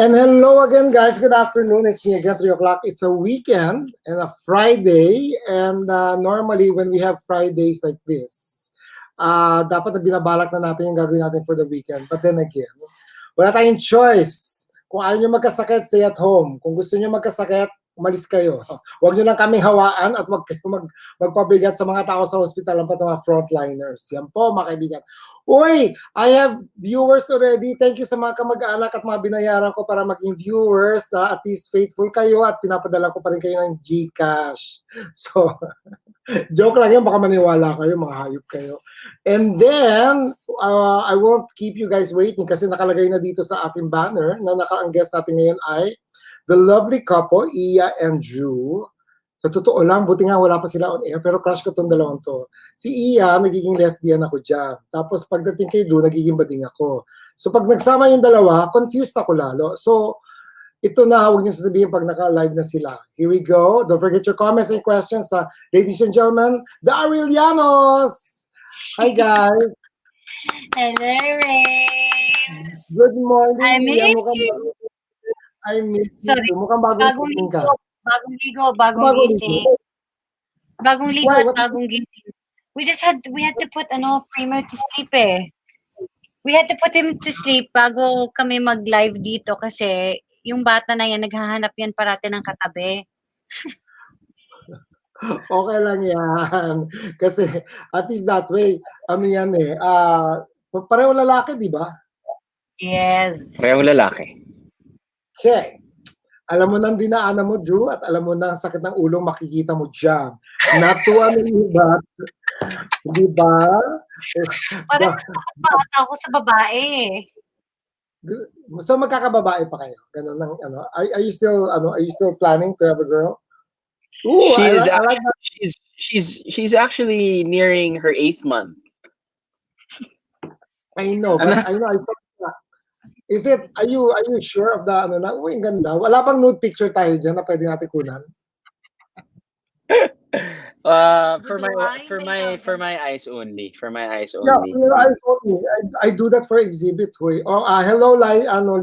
And hello again, guys. Good afternoon. It's me again, 3 o'clock. It's a weekend and a Friday. And normally, when we have Fridays like this, dapat na binabalak na natin yung gagawin natin for the weekend. But then again, wala tayong choice. Kung ayaw nyo magkasakit, stay at home. Kung gusto nyo magkasakit, umalis kayo. Huwag nyo lang kami hawaan at huwag kayo magpabigat sa mga tao sa hospital ang mga frontliners. Yan po, mga kaibigan. Uy, I have viewers already. Thank you sa mga kamag-anak at mga binayaran ko para maging viewers. At least faithful kayo at pinapadala ko pa rin kayo ng GCash. So, joke lang yun. Baka maniwala kayo, mga hayop kayo. And then, I won't keep you guys waiting kasi nakalagay na dito sa aking banner na ang guest natin ngayon ay the lovely couple, Iya and Drew. Sa totoo lang, buti nga wala pa sila on air, pero crush ko tong dalawang to. Si Iya, nagiging lesbian ako dyan. Tapos pagdating kay Drew, nagiging bading ako. So pag nagsama yung dalawa, confused ako lalo. So ito na, huwag niyo sasabihin pag naka-live na sila. Here we go. Don't forget your comments and questions. Ladies and gentlemen, the Arellanos! Hi guys! Hello, Rains! Good morning. I miss you! I miss Sorry, you. Mukhang bagong ligo, ka. bagong ligo, bagong gising. Bagong ligo at bagong gising. We had to put primer to sleep eh. We had to put him to sleep bago kami mag-live dito kasi yung bata na yan, naghahanap yan parati ng katabi. Okay lang yan. Kasi at least that way, ano yan eh, pareho lalaki, di ba? Yes. Pareho lalaki. Okay. Alam mo nang dinaanan mo, Drew, at alam mo na ang sakit ng ulong makikita mo dyan. Natuwa ng iba. Di ba? Parang bata ako sa babae. So magkakababae pa kayo? Ganun ng, are you still planning to have a girl? Ooh, she's actually nearing her 8th month. I know, but I thought, is it, are you sure of the, uy, ang ganda. Wala bang nude picture tayo dyan na pwede natin kunan? For my eyes only. For my eyes only. Yeah, for your eyes only. I do that for exhibit. Hello,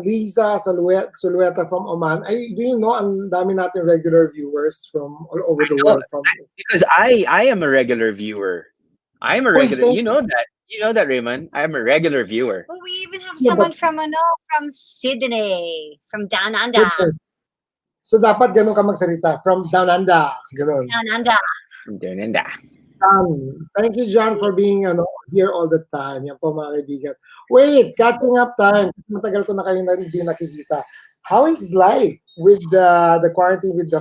Lisa Sulueta from Oman. Do you know ang dami natin regular viewers from all over the world? Because I am a regular viewer. I'm a regular. You know that. You know that, Raymond. I'm a regular viewer. Well, we even have someone from Sydney, from Down Under. So dapat ganun ka magsalita, from Down Under. Ganun. Down Under. From Down Under. Thank you, John, for being here all the time. Yan po, mga kaibigan. Wait, catching up time. Matagal ko na kayo hindi nakikita. How is life with the quarantine with the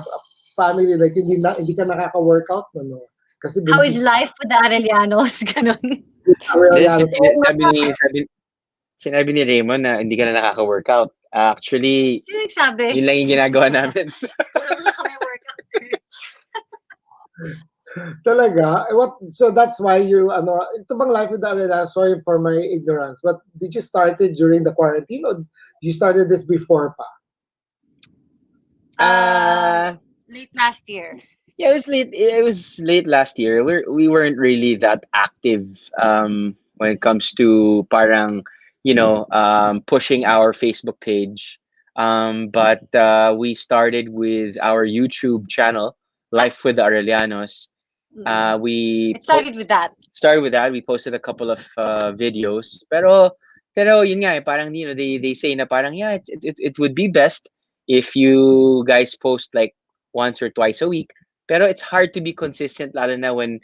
family? Like, hindi ka nakaka-workout? No? Kasi how is life with the Arellanos? Ganun. Sinabi ni Raymond na hindi ka na nakaka-workout. Actually, sino nagsabi? Yun lang yung ginagawa namin. Wala kami workout. Talaga? So that's why you, ito bang life with the Arellanos? Sorry for my ignorance, but did you start it during the quarantine or you started this before pa? Late last year. Yeah, it was late last year. We weren't really that active when it comes to parang, pushing our Facebook page. But we started with our YouTube channel, Life with the Arellanos. It started with that. We posted a couple of videos. Pero yun nga, parang they say na parang it would be best if you guys post like once or twice a week. Pero it's hard to be consistent, lalo na when,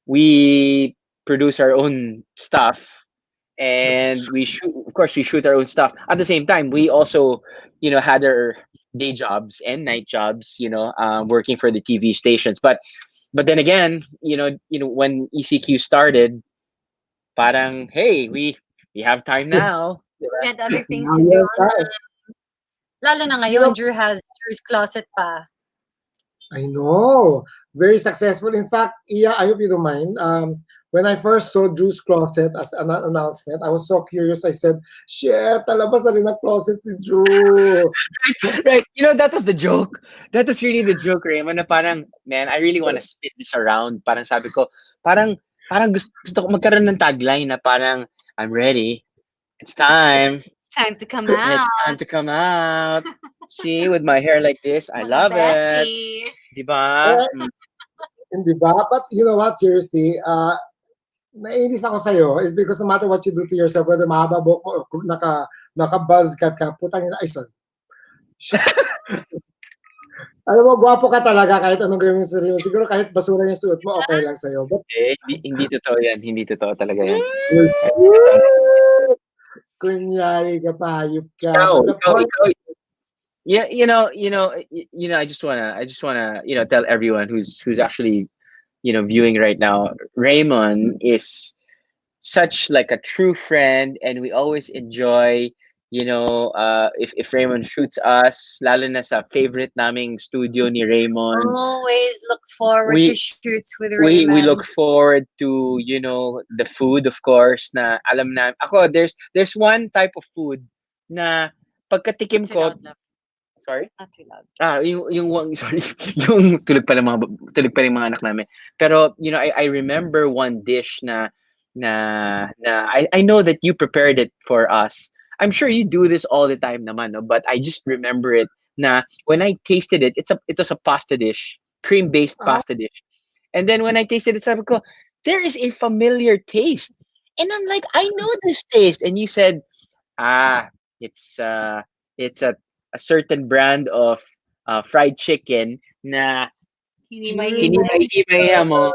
we produce our own stuff and we shoot our own stuff. At the same time, we also, had our day jobs and night jobs, working for the TV stations. But then again, when ECQ started, parang, hey, we have time now. We had other things to do. Lalo na ngayon, Drew's closet pa. I know. Very successful. In fact, Iya, I hope you don't mind. When I first saw Drew's closet as an announcement, I was so curious. I said, shit, talabas na rin ang closet si Drew. Right. That was the joke. That was really the joke, Raymond, na parang, man, I really want to spin this around. Parang sabi ko, parang gusto ko magkaroon ng tagline na parang, I'm ready. It's time. Time to come and it's out. time to come out. See, with my hair like this, I Mga love it. Bessie. Diba? Eh, hindi ba? But you know what, seriously, naiinis ako sa'yo is because no matter what you do to yourself, whether mahaba buhok mo or naka-buzz cut ka, putang ina, ay sorry. Alam mo, gwapo ka talaga kahit anong gawin mo sa sarili mo. Siguro kahit basura yung suot mo, okay lang sa'yo. But, Hindi totoo yan. Hindi totoo talaga yan. kunyari ka pa, hayop ka. Ikaw, But the ikaw, point, ikaw, yeah, I just wanna, tell everyone who's actually, viewing right now. Raymond is such like a true friend, and we always enjoy, if Raymond shoots us, lalo na sa favorite naming studio ni Raymond. Always look forward to We shoots with we Raymond. look forward to, the food, of course, na alam na ako, there's one type of food na pagkatikim Not too ko. loud, love. Sorry. Not too loud. Sorry, yung tulog pa ng mga anak namin. Pero, I remember one dish na I know that you prepared it for us. I'm sure you do this all the time naman, no? But I just remember it na when I tasted it, it was a pasta dish, cream-based ah, pasta dish. And then when I tasted it, sabi ko, there is a familiar taste. And I'm like, I know this taste. And you said, ah, it's a certain brand of fried chicken na Hinimay-himay. hinimay-himay mo,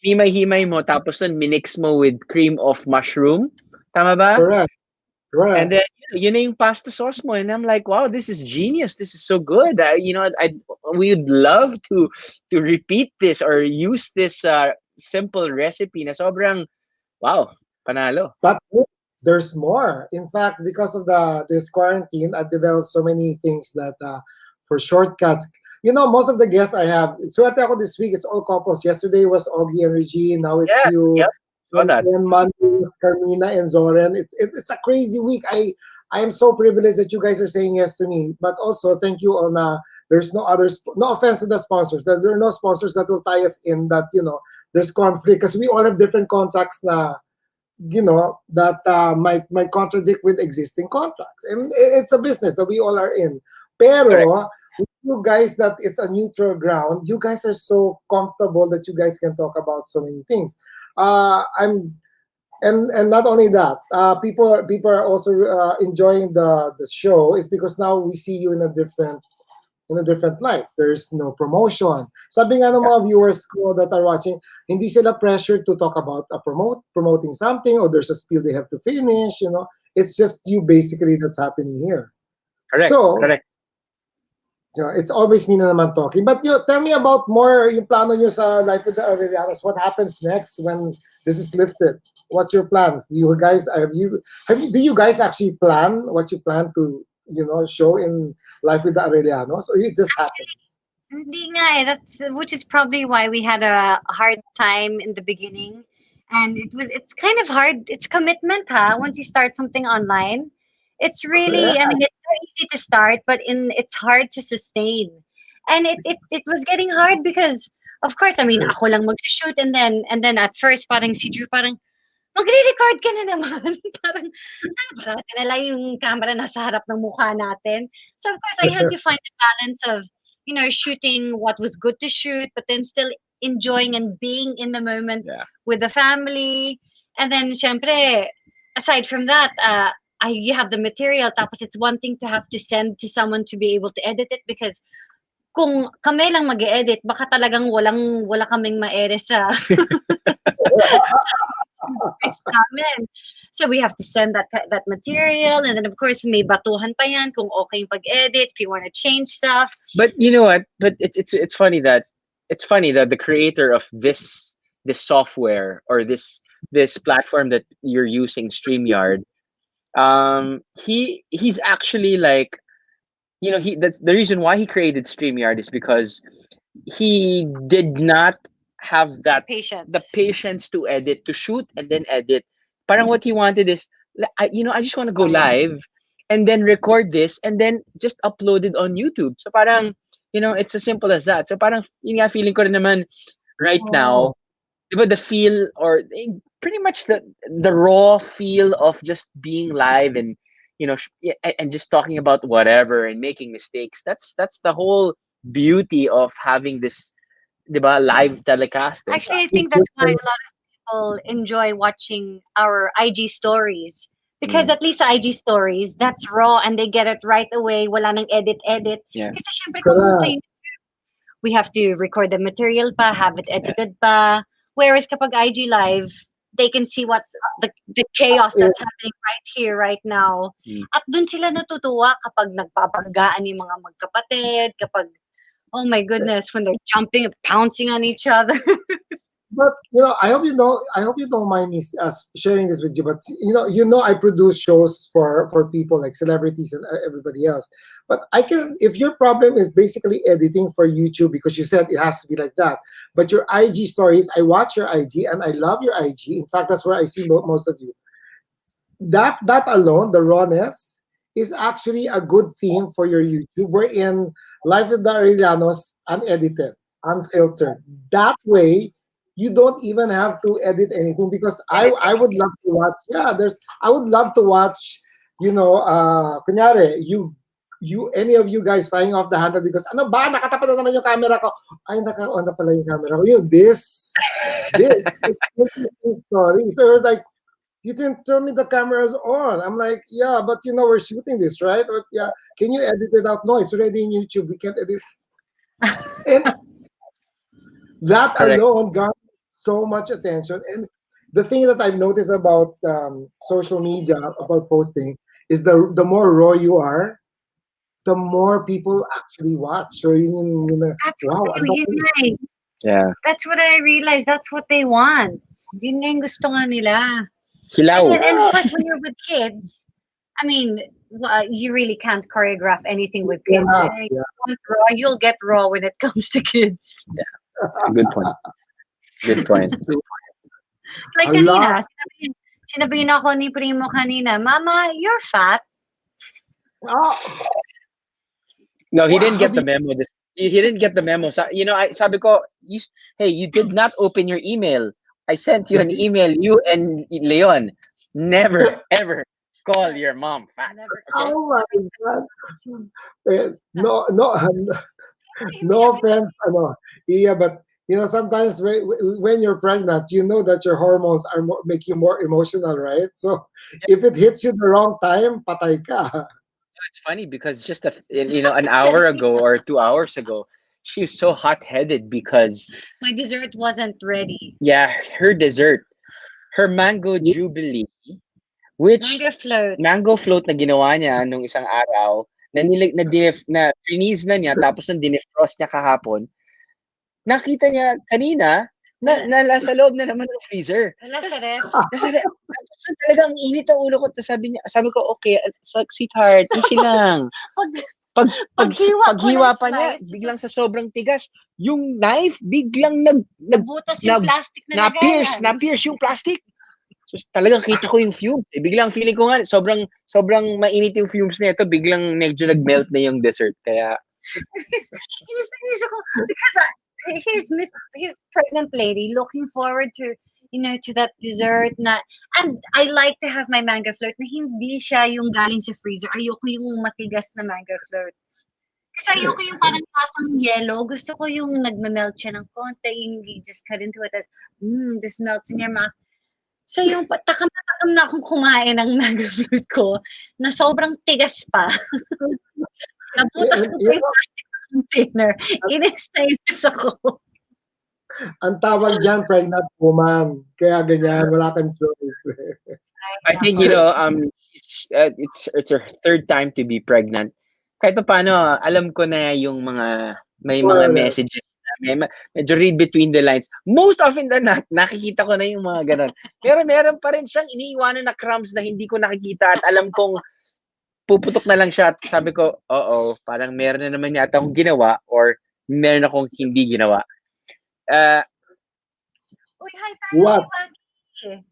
hinimay-himay mo, tapos nun minix mo with cream of mushroom. Tama ba? correct, And correct. then yun na yung pasta sauce mo, and I'm like, wow, this is genius. This is so good. We would love to repeat this or use this simple recipe na sobrang wow, panalo. But there's more. In fact, because of this quarantine, I've developed so many things that for shortcuts. You know, most of the guests I have, so at ako this week, it's all couples. Yesterday was Augie and Regine. Now it's Yes, you. yep, saw And that. then Monday was Carmina and Zoren. It's a crazy week. I am so privileged that you guys are saying yes to me. But also, thank you on there's no others. No offense to the sponsors. That there are no sponsors that will tie us in. That there's conflict because we all have different contracts na that might contradict with existing contracts, and it's a business that we all are in. Correct. Pero with you guys, that it's a neutral ground. You guys are so comfortable that you guys can talk about so many things. I'm and not only that, people are also enjoying the show is because now we see you in a different light. There's no promotion. Sabi nga ng Yeah, mga viewers ko that are watching, hindi sila pressured to talk about promoting something or there's a spiel they have to finish. It's just you basically that's happening here. correct, So, correct. it's always me na naman talking. But tell me about more yung plano nyo sa Life with the Arellanos. What happens next when this is lifted? What's your plans? Do you guys do you guys actually plan what you plan to show in Life with the Arellanos, or it just happens? Hindi nga eh. That's which is probably why we had a hard time in the beginning. And it's kind of hard. It's commitment, huh? Once you start something online, it's really, I Correct. mean, it's so easy to start, but it's hard to sustain. And it was getting hard because of course, I mean, ako lang mag-shoot and then at first parang si Drew parang magre-record ka na naman. Parang, ba, tinala yung camera nasa harap ng mukha natin. So, of course, I had to find the balance of, shooting what was good to shoot, but then still enjoying and being in the moment Yeah, with the family. And then, syempre, aside from that, you have the material, tapos it's one thing to have to send to someone to be able to edit it because kung kami lang mag-edit, baka talagang wala kaming ma-ere sa space namin. So we have to send that material, and then of course may batuhan pa yan kung okay yung pag-edit, if you want to change stuff. but you know what? But it's funny that the creator of this software or this platform that you're using, StreamYard, he's actually like, that's the reason why he created StreamYard is because he did not have the Patience. patience to edit, to shoot and then edit. Parang what he wanted is, I just want to go live and then record this and then just upload it on YouTube. So parang, it's as simple as that. So parang, yun nga, feeling ko rin naman right Oh, now, diba, the feel or pretty much the raw feel of just being live and and just talking about whatever and making mistakes. That's the whole beauty of having this, 'di ba, live telecast. Eh. Actually, I think that's why a lot of people enjoy watching our IG stories. Because at least sa IG stories, that's raw and they get it right away. Wala nang edit-edit. Yeah. Kasi syempre kung sa we have to record the material pa, have it edited pa. Whereas kapag IG Live, they can see what's the chaos that's happening right here, right now. At dun sila natutuwa kapag nagpapagagaan yung mga magkapatid, kapag, oh my goodness, when they're jumping and pouncing on each other. But I hope you don't mind me sharing this with you. But I produce shows for people like celebrities and everybody else. But if your problem is basically editing for YouTube because you said it has to be like that. But your IG stories, I watch your IG and I love your IG. In fact, that's where I see most of you. That alone, the rawness, is actually a good theme for your YouTube. We're in Live with the Arellanos, unedited, unfiltered. That way, you don't even have to edit anything because I would love to watch. Yeah, I would love to watch. Kunyari, any of you guys flying off the handle because ano ba, nakatapat na naman yung camera ko. Ay, naka-on na pala yung camera ko. This story. So it was like, you didn't tell me the camera's on. I'm like, yeah, but we're shooting this, right? But yeah, can you edit it out? No, it's already in YouTube. We can't edit. And that alone got so much attention. And the thing that I've noticed about social media, about posting, is the more raw you are, the more people actually watch. So yeah. That's what I realized. That's what they want. Yun na yung gusto nga nila. Hilaw. And plus, when you're with kids, I mean, you really can't choreograph anything with kids. You want raw, you'll get raw when it comes to kids. Yeah. Good point. Good point. Like kanina, sinabihin ako ni Primo kanina, Mama, you're fat. No, he didn't get the memo. He didn't get the memo. Sabi ko, hey, you did not open your email. I sent you an email, you and Leon. Never, ever call your mom fat. Never. Okay? Oh my God. No offense, Iya, but sometimes when you're pregnant, you know that your hormones make you more emotional, right? So if it hits you the wrong time, patay ka. It's funny because just an hour ago or 2 hours ago, she was so hot-headed because my dessert wasn't ready. Yeah, her dessert, her mango jubilee, which mango float na ginawa niya nung isang araw, na freeze na niya tapos na dinefrost niya kahapon. Nakita niya kanina na nasa loob na naman ng freezer. Nasa ref. Talagang init ang ulo ko. Sabi ko, okay, sweetheart, easy lang. Paghiwa pa niya, biglang sa sobrang tigas, yung knife biglang nabutas yung plastic na na-pierce yung plastic. So talagang kita ko yung fumes. Biglang feeling ko nga, sobrang mainit yung fumes na ito, biglang medyo nag-melt na yung dessert. Kaya because here's pregnant lady looking forward to to that dessert and I like to have my mango float na hindi siya yung galing sa freezer. Ayoko yung matigas na mango float. Kasi ayoko yung parang pasang yellow. Gusto ko yung nagme-melt siya ng konti, yung you just cut into it as, this melts in your mouth. So yung takam na akong kumain ng mango float ko na sobrang tigas pa. Nabutas ko pa yung plastic container. Inis ako. Ang tawag dyan, pregnant woman. Kaya ganyan, wala kang choice. I think, it's her third time to be pregnant. Kahit pa paano, alam ko na yung may mga messages na medyo read between the lines. Most often than not, nakikita ko na yung mga ganon. Pero meron pa rin siyang iniiwanan na crumbs na hindi ko nakikita at alam kong puputok na lang siya at sabi ko, parang meron na naman yata akong ginawa or meron akong hindi ginawa. What?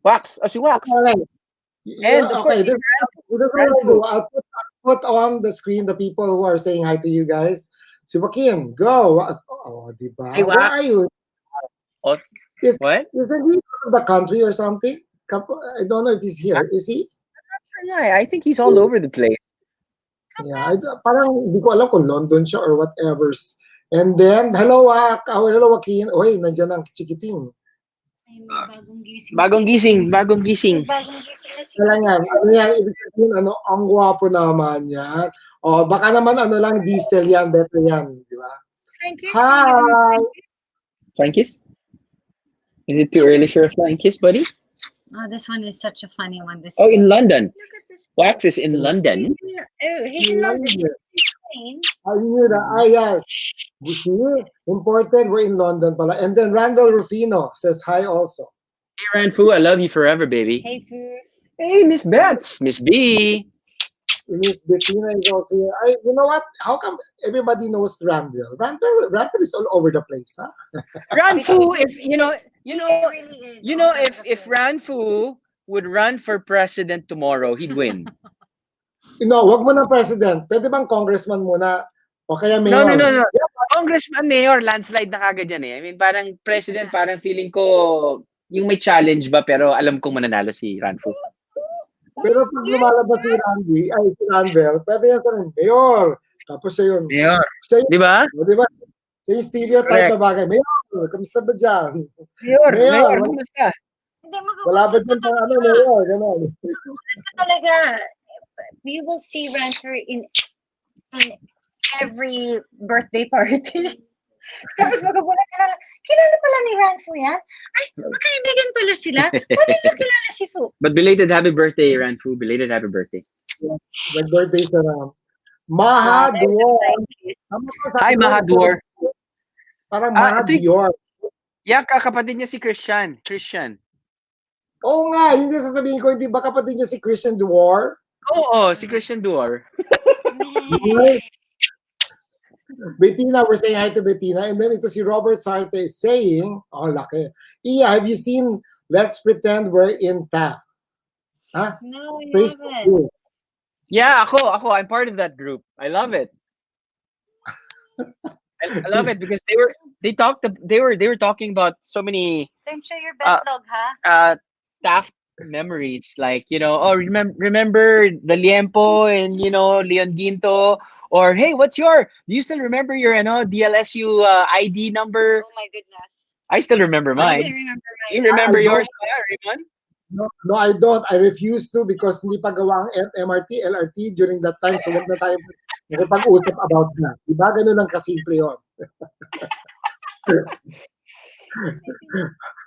Wax. Si Wax. And of course, I'll put on the screen the people who are saying hi to you guys. Si Joaquin, go. Diba? Hey, Wax. Where are you? What? Isn't he from the country or something? I don't know if he's here. Is he? I'm not sure Yeah, I think he's all over the place. Yeah, parang hindi ko alam kung London siya or whatever. And then, hello Joaquin. Oy, nandiyan ang chikiting. Ay, may bagong gising. Bagong gising, bagong gising. May bagong gising na Kaya chicken. yan, ano yan, ibig sabihin, ang gwapo naman yan. O, baka naman lang, diesel yan, better yan, di ba? Frankie's, Hi! Flying kiss? Is it too early for a flying kiss, buddy? Oh, this one is such a funny one. This Oh, one. in London. Look at this. Wax is in London. Oh, he's in London. He's Spain. I knew that. Yeah. See, imported, we're in London pala. And then Randall Rufino says hi also. Hey, Ranfu, I love you forever, baby. Hey, Fu. Hey, Miss Bets, Miss B. Miss Bettina is also here. You know what? How come everybody knows Randall? Randall is all over the place, huh? Ranfu, if He really is. if Ranfu would run for president tomorrow, he'd win. Wag mo na president. Pwede bang congressman muna? O kaya No, mayor? no, no, no. Congressman, mayor, landslide na kagad yan eh. I mean, parang president, parang feeling ko yung may challenge ba, pero alam kong mananalo si Ranfu. Pero pag lumalabas si Randall, pwede yan sa rin, mayor. Tapos siya yun. Mayor. Siya yun. Di ba? Di ba? Siya yung stereotype Correct. na bagay. Mayor, kamusta ba dyan? Mayor, kumusta? Hindi, Wala ba dyan pang mayor? Ganon. talaga. We will see Rancher in every birthday party. Tapos magbubulat ka na, kilala pala ni Ranfu yan? Ay, magkaibigan pala sila. Paano niya kilala si Fu? But belated happy birthday, Ranfu. Belated happy birthday. Nag-birthday siya na. Maha Duor. Hi, Maha Duor. Parang Maha Duor. Yeah, kakapatid niya si Christian. Oo nga, yun yung sasabihin ko, hindi ba kapatid niya si Christian Duor? Oo, si Christian Duor. Bettina, we're saying hi to Bettina. And then ito si Robert Sarte is saying, laki. Iya, have you seen Let's Pretend We're in Taft? Huh? No, we Facebook haven't. group. Yeah, ako. I'm part of that group. I love it. I love it because they were talking about so many I'm sure your betlog, Taft memories, like, remember the Liempo and Leon Ginto, or hey, do you still remember your DLSU ID number? Oh my goodness. I still remember mine. You remember yours, Raymond? No, I don't. I refuse to because hindi pa gawa ang MRT, LRT during that time. So wag na tayo makipag-usap about that. Diba? Ganun lang kasimple yun.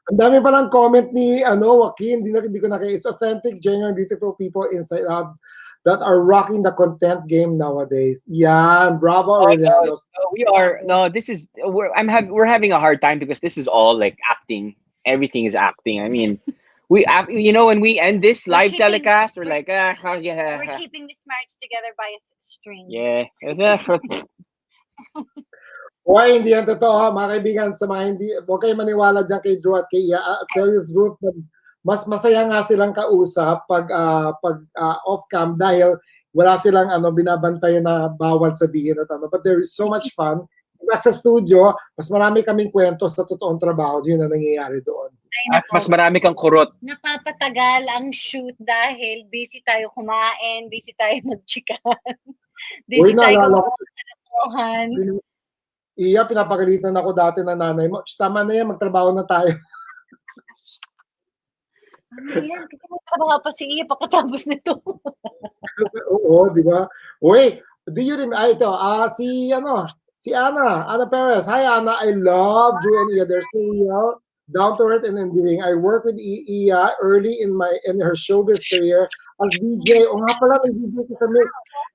Ang dami pa ng comment ni Joaquin, hindi ko nakita. It's authentic, genuine, beautiful people inside out that are rocking the content game nowadays. Yeah, bravo, Arellano. We're having a hard time because this is all like acting. Everything is acting. I mean, when we end this live telecast, we're like, we're keeping this marriage together by a string. Yeah. Hoy, hindi yan totoo, mga kaibigan. Sa mga hindi, huwag kayo maniwala dyan kay Drew at kay Iya. Tell you the truth, mas masaya nga silang kausap pag off-cam dahil wala silang binabantayan na bawal sabihin at But there is so much fun. Sa studio, mas marami kaming kwento sa totoong trabaho. Yun ang nangyayari doon. At mas marami kang kurot. Napapatagal ang shoot dahil busy tayo kumain, busy tayo mag-chikahan, busy tayo kumain. Iya, pinapagalitan ako dati ng nanay mo. Tama na yan, magtrabaho na tayo. Ano yan? Kasi magtrabaho pa si Iya pagkatapos nito. Oo, di ba? Uy, do you remember, si Ana Perez. Hi, Ana. I love Drew and Iya. They're so real, down to earth and endearing. I worked with Iya early in her showbiz career as DJ. O nga pala, nag-DJ sa Mix.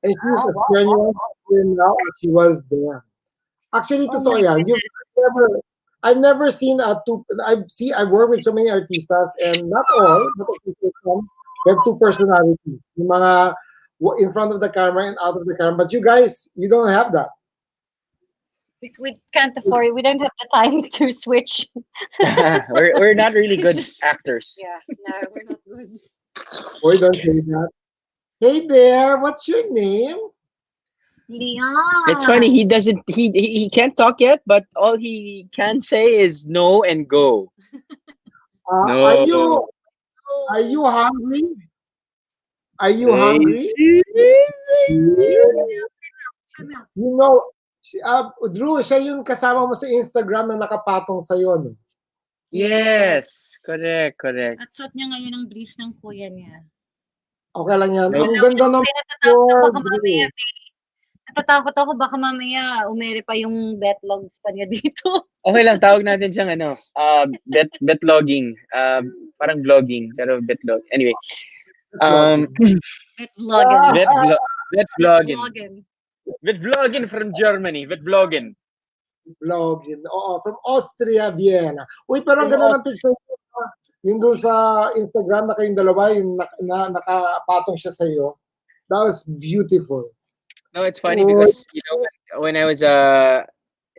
And she's as genuine now as she was there. Actually, totoo yan. I've never seen I've worked with so many artistas and not all, but some have two personalities. Yung mga in front of the camera and out of the camera. But you guys, you don't have that. We can't afford it. We don't have the time to switch. we're not really good actors. Yeah, no, we're not good. Boy, don't say that. Hey there, what's your name? Leon. It's funny, he can't talk yet, but all he can say is no and go. No. Are you hungry? Are you hungry? You know, Drew, siya yung kasama mo sa Instagram na nakapatong sa'yo, no? Yes, correct. At suot niya ngayon ang brief ng kuya niya. Okay lang yan. Right. Ang ganda ng Natatakot ako baka mamaya umere pa yung betlogs pa niya dito. Okay lang, tawag natin siyang betlogging. Parang vlogging, pero betlog. Anyway, Betlogging. Vetvlogging. Vetvlogging from Germany. Vetvlogging. vlogging. Oo, from Austria, Vienna. Uy, pero ang ganda ng picture mo. Yung doon sa Instagram na kayong dalawa, yung nakapatong siya sa iyo. That was beautiful. No, it's funny because when I was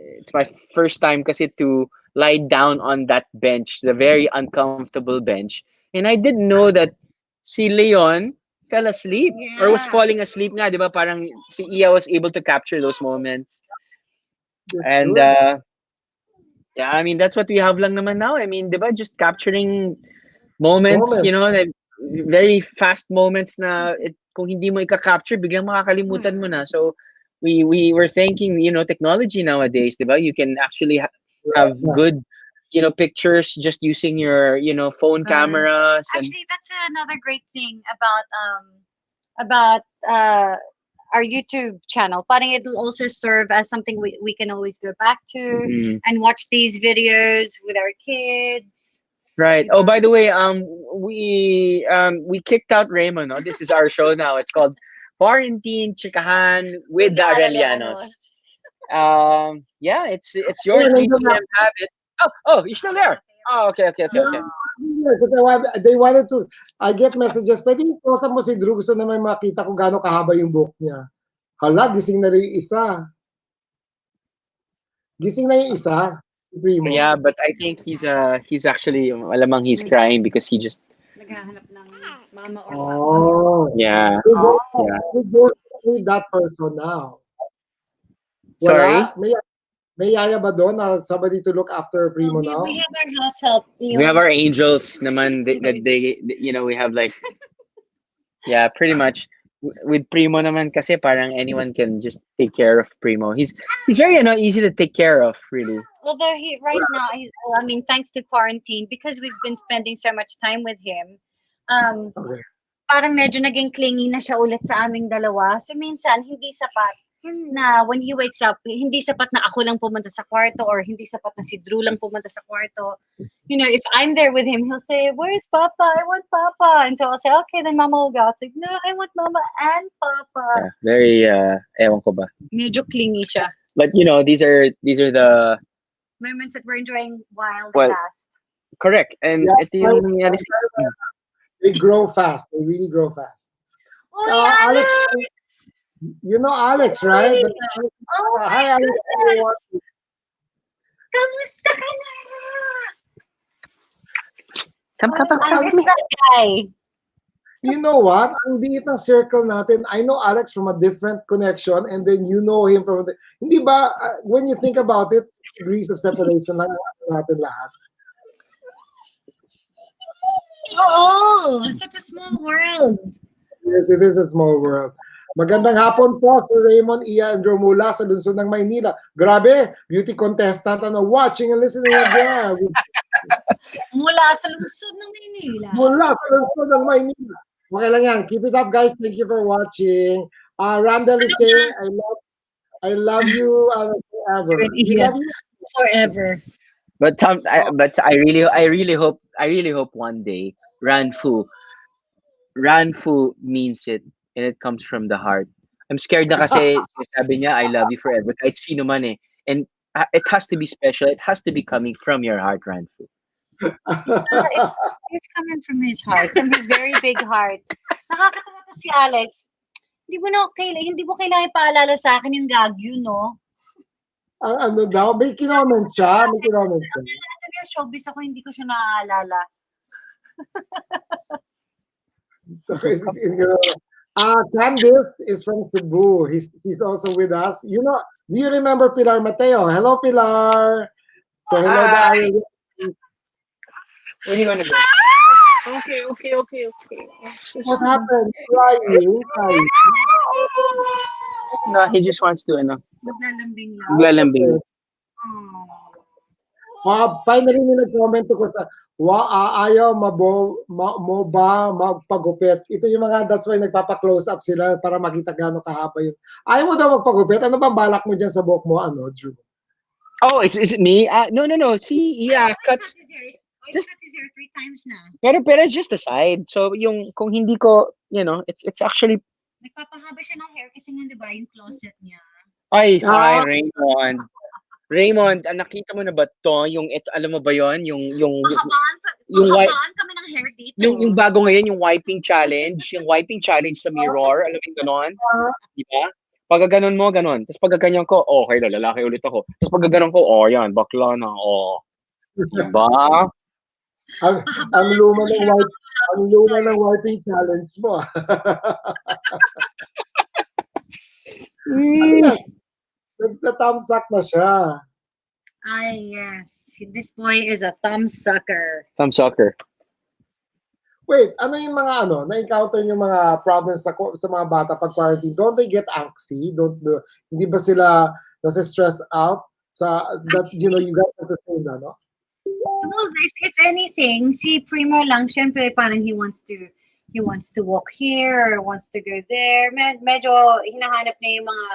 it's my first time kasi to lie down on that bench, the very uncomfortable bench, and I didn't know that si Leon fell asleep or was falling asleep nga, di ba? Parang si Iya was able to capture those moments. That's And good. yeah, I mean that's what we have lang naman now. I mean, di ba, just capturing moments, like very fast moments na kung hindi mo i-capture, biglang makakalimutan mo na. So we were thanking, technology nowadays, di ba? You can actually have good, pictures just using your, phone cameras. Actually, that's another great thing about our YouTube channel. Parang it'll also serve as something we can always go back to and watch these videos with our kids. Right. Oh, by the way, we kicked out Raymond. No? This is our show now. It's called Quarantine Chikahan with the Arellanos. Yeah, it's your 3 p.m. habit. Oh, you're still there. Oh, okay. Because they wanted to, I get messages, pwede i-post mo si Drew, gusto na may makita kung gaano kahaba yung buhok niya. Hala, gising na rin yung isa. Gising na yung isa. Primo. Yeah, but I think he's actually, alamang he's crying because he just naghahanap ng mama or papa. Yeah. We go with that person now. Sorry? May yaya ba doon na somebody to look after Primo now? We have our house help. We have our angels naman that they we have like yeah, pretty much. With Primo naman kasi parang anyone can just take care of Primo. He's very easy to take care of, really. Although right now, thanks to quarantine, because we've been spending so much time with him, parang medyo naging clingy na siya ulit sa aming dalawa. So minsan, hindi sapat na when he wakes up, hindi sapat na ako lang pumunta sa kwarto or hindi sapat na si Drew lang pumunta sa kwarto. If I'm there with him, he'll say, "Where's Papa? I want Papa." And so I'll say, "Okay, then Mama will go." I'll say, "No, I want Mama and Papa." Yeah, very ewan ko ba. Medyo clingy siya. But these are the moments that we're enjoying while they last. Correct. And they grow fast. They really grow fast. Alex! You know Alex, right? Hi, Alex. Kamusta ka na? Kamusta guy? You know what? Ang liit ng circle natin. I know Alex from a different connection and then you know him from hindi ba, when you think about it, degrees of separation lang natin lahat. Oh, such a small world. Yes, it is a small world. Magandang hapon po si Raymond, Iya and Drew mula sa lungsod ng Maynila. Grabe, beauty contestant watching and listening again. Mula sa lungsod ng Maynila. Mula sa lungsod ng Maynila. Okay lang yan. Keep it up, guys. Thank you for watching. Randall is saying, I love you forever. Yeah. Forever. But I really hope one day Ranfu means it and it comes from the heart. I'm scared na kasi sabi niya I love you forever kahit sino man eh. And it has to be special. It has to be coming from your heart, Ranfu. It's coming from his heart, from his very big heart. Nakakatawa to si Alex. Hindi mo kailangan ipaalala sa akin yung gagyo, no? Ano daw? May kinoment siya. May kinoment siya. Ang showbiz ako, hindi ko siya naaalala. Candice is from Cebu. He's also with us. Do you remember Pilar Mateo? Hello, Pilar. So hello, Hi. Where do you want to go? Okay. What happened? Crying? Crying? No, he just wants to, Naglalambing lang. maglalambing. Finally, may nag-comment ko sa ayaw mo ba magpagupit? Ito yung mga, that's why nagpapa-close up sila para makita gaano kahaba yun. Ayaw mo daw magpagupit? Ano ba balak mo dyan sa buhok mo, Drew? Oh, is it me? No. See, yeah, cuts. Just cut his hair 3 times na. Pero just aside. So, yung, kung hindi ko, it's actually, Nagpapahaba siya ng hair kasi nga, di ba, yung closet niya. hi, Ah. Raymond. Raymond, nakita mo na ba to? Yung, alam mo ba yon? Yung Mahabaan kami ng hair dito. yung bago ngayon, yung wiping challenge. Yung wiping challenge sa mirror. Alam mo yung ganon? Di ba? Pag ganon mo, ganon. Tapos pag ganyan ko, okay, lalaki ulit ako. Tapos pag ganon ko, yan, bakla na. Diba? ang luma ng wiping challenge mo. Nagta-thumbs up na siya. Ay, yes. This boy is a thumb sucker. Thumb sucker. Wait, ano yung mga na-encounter yung mga problems sa mga bata pag quarantine? Don't they get anxiety? Hindi ba sila nasa-stress out sa that you guys have to say na, no? Well, if anything, si Primo lang, syempre parang he wants to walk here or wants to go there. Medyo hinahanap niya yung mga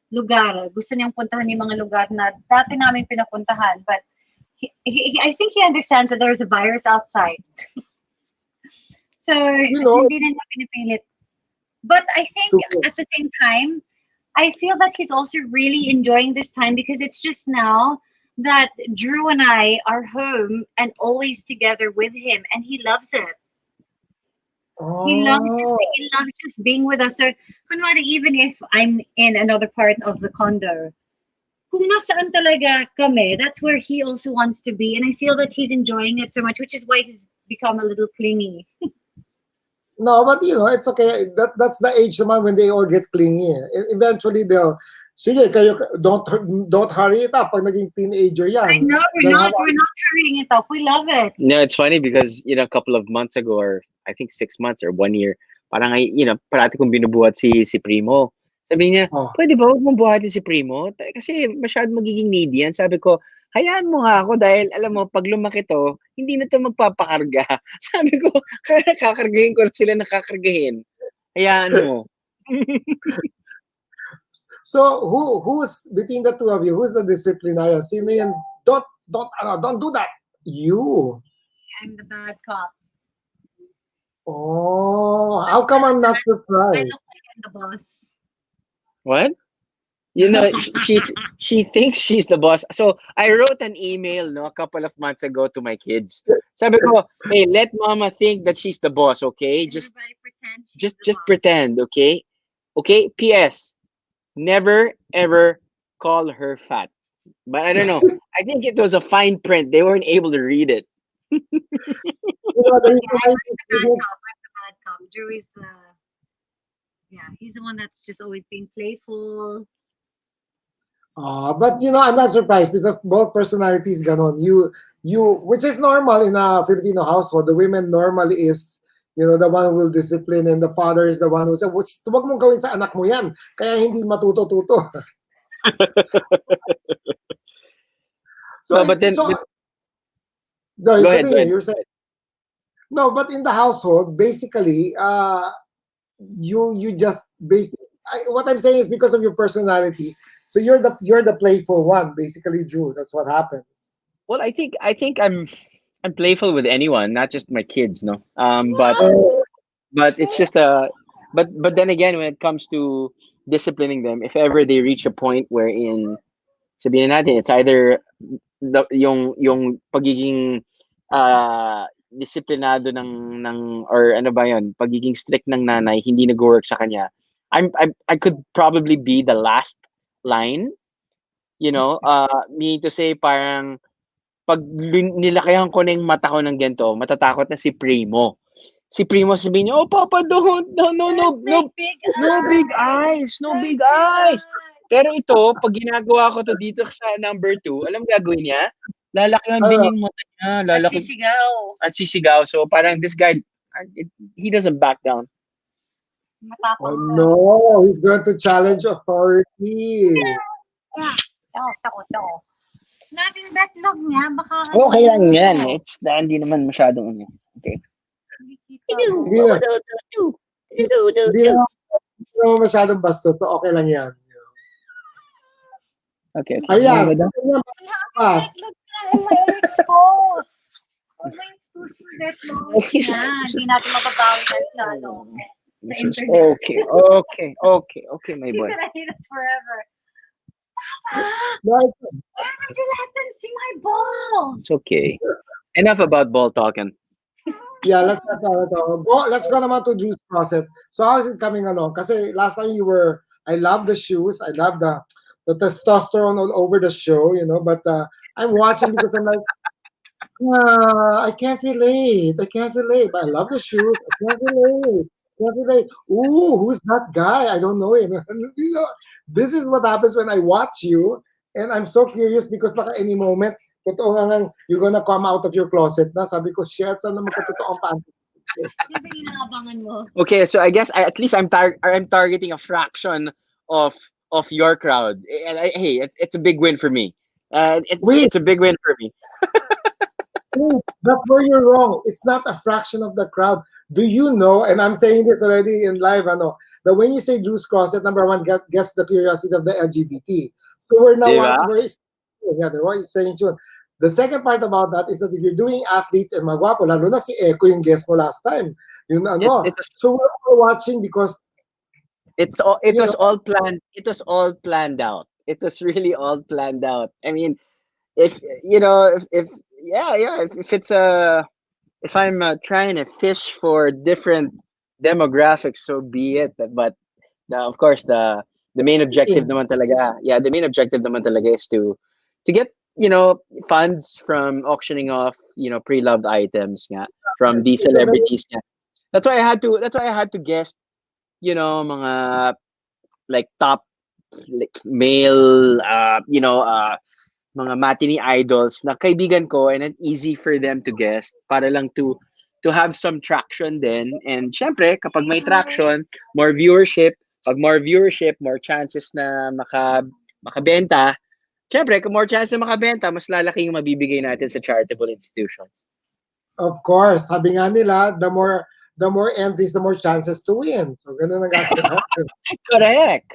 lugar. Gusto niyang puntahan yung mga lugar na dati namin pinapuntahan. But I think he understands that there's a virus outside. So, hindi na niya pinipilit. But I think at the same time, I feel that he's also really enjoying this time because it's just now that Drew and I are home and always together with him, and he loves it. Oh. He loves just being with us. So, kunwari, even if I'm in another part of the condo, kung nasaan talaga kami, that's where he also wants to be, and I feel that he's enjoying it so much, which is why he's become a little clingy. No, but it's okay. That's the age naman when they all get clingy. Eventually, they'll, sige, kayo, don't hurry it up pag naging teenager yan. I know, we're not hurrying it up. We love it. No, it's funny because, a couple of months ago, or I think 6 months or 1 year, parang, parati kong binubuhat si Primo. Sabi niya, pwede ba huwag mong buhatin si Primo? Kasi masyado magiging needy yan. Sabi ko, hayaan mo nga ako dahil alam mo, pag lumaki to, hindi na to magpapakarga. Sabi ko, kaya kakargahin ko na sila nakakargahin. Hayaan mo. So, who's between the two of you? Who's the disciplinarian? Sino yan? Don't do that. You. I'm the bad cop. Oh, how come I'm not surprised? I look like I'm the boss. What? She thinks she's the boss. So I wrote an email a couple of months ago to my kids. Sabi ko, hey, let mama think that she's the boss, okay? Just pretend, okay? Okay? P.S. Never ever call her fat. But I don't know. I think it was a fine print. They weren't able to read it. I'm the bad cop. Drew is he's the one that's just always being playful. But I'm not surprised because both personalities ganon. You which is normal in a Filipino household. The women normally is the one who will discipline, and the father is the one who says, "Huwag mong gawin sa anak mo yan, kaya hindi matuto-tuto." Go ahead. You're saying no, but in the household, basically, you just what I'm saying is because of your personality. So you're the playful one, basically, Drew. That's what happens. Well, I think I'm playful with anyone, not just my kids, no. But it's just but then again, when it comes to disciplining them, if ever they reach a point wherein sabihin natin, it's either yung pagiging disiplinado ng or ano ba yun, pagiging strict ng nanay hindi nag-work sa kanya. I could probably be the last line, meaning to say parang pag nilakihan ko na yung mata ko ng ganito, matatakot na si Primo. Si Primo sabihin niya, "Oh, Papa, don't. No big eyes. No big eyes." Pero ito, pag ginagawa ko to dito sa number 2, alam gagawin niya? Lalakihan din yung mata niya, At sisigaw. at sisigaw. So parang this guy, he doesn't back down. Oh Matapang na. no, he's going to challenge authority. Takot ako. Natin betlog niya, baka Okay lang yan. It's hindi naman masyadong ano. Okay. Hindi na, hindi na masyadong bastos, so okay lang yan. Okay. Ayan. Betlog na, ma-expose. Ma-expose yung betlog niya. Hindi natin mababawi yan sa ano. Sa internet. Okay, my He's boy. gonna hate us forever. Right. Why would you let them see my balls? It's okay. Enough about ball talking. Yeah, let's go naman to Drew's closet. So how is it coming along? Kasi last time I love the shoes, I love the testosterone all over the show, but I'm watching because I'm like, I can't relate. But I love the shoes. I can't relate. Ooh, who's that guy? I don't know him. This is what happens when I watch you, and I'm so curious because baka any moment, totoo nga ngang you're gonna come out of your closet na. Sabi ko, shit, saan naman katotoo ang panty? Yung ba inaabangan mo? Okay, so I guess at least I'm targeting a fraction of your crowd, and hey, it's a big win for me. It's a big win for me. That's where you're wrong. It's not a fraction of the crowd. Do you know, and I'm saying this already in live, that when you say Drew's Closet, number one, gets the curiosity of the LGBT. So we're now, Diba? we're saying June. The second part about that is that if you're doing athletes and magwapo, lalo na si Eko yung guest mo last time. Yun so we're all watching because it was all planned. It was all planned out. It was really all planned out. I mean, if if I'm trying to fish for different demographics, so be it. But of course, the main objective naman talaga, the main objective naman talaga is to get funds from auctioning off pre-loved items nga, from these celebrities nga. That's why I had to guess mga like top like male mga matinee idols na kaibigan ko, and it's easy for them to guess para lang to have some traction then. And syempre kapag may traction, more viewership, more chances na makabenta. Syempre kung more chances na makabenta, mas lalaki yung mabibigay natin sa charitable institutions. Of course, sabi nga nila, the more entries, the more chances to win. So ganun ang gagawin. Correct.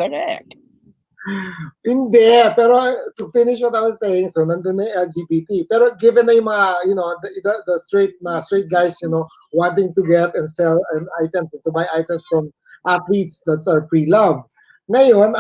Hindi, pero to finish what I was saying, so nandun na yung LGBT. Pero given na yung mga, the straight guys, wanting to get and sell an items, to buy items from athletes that are pre-loved. Ngayon,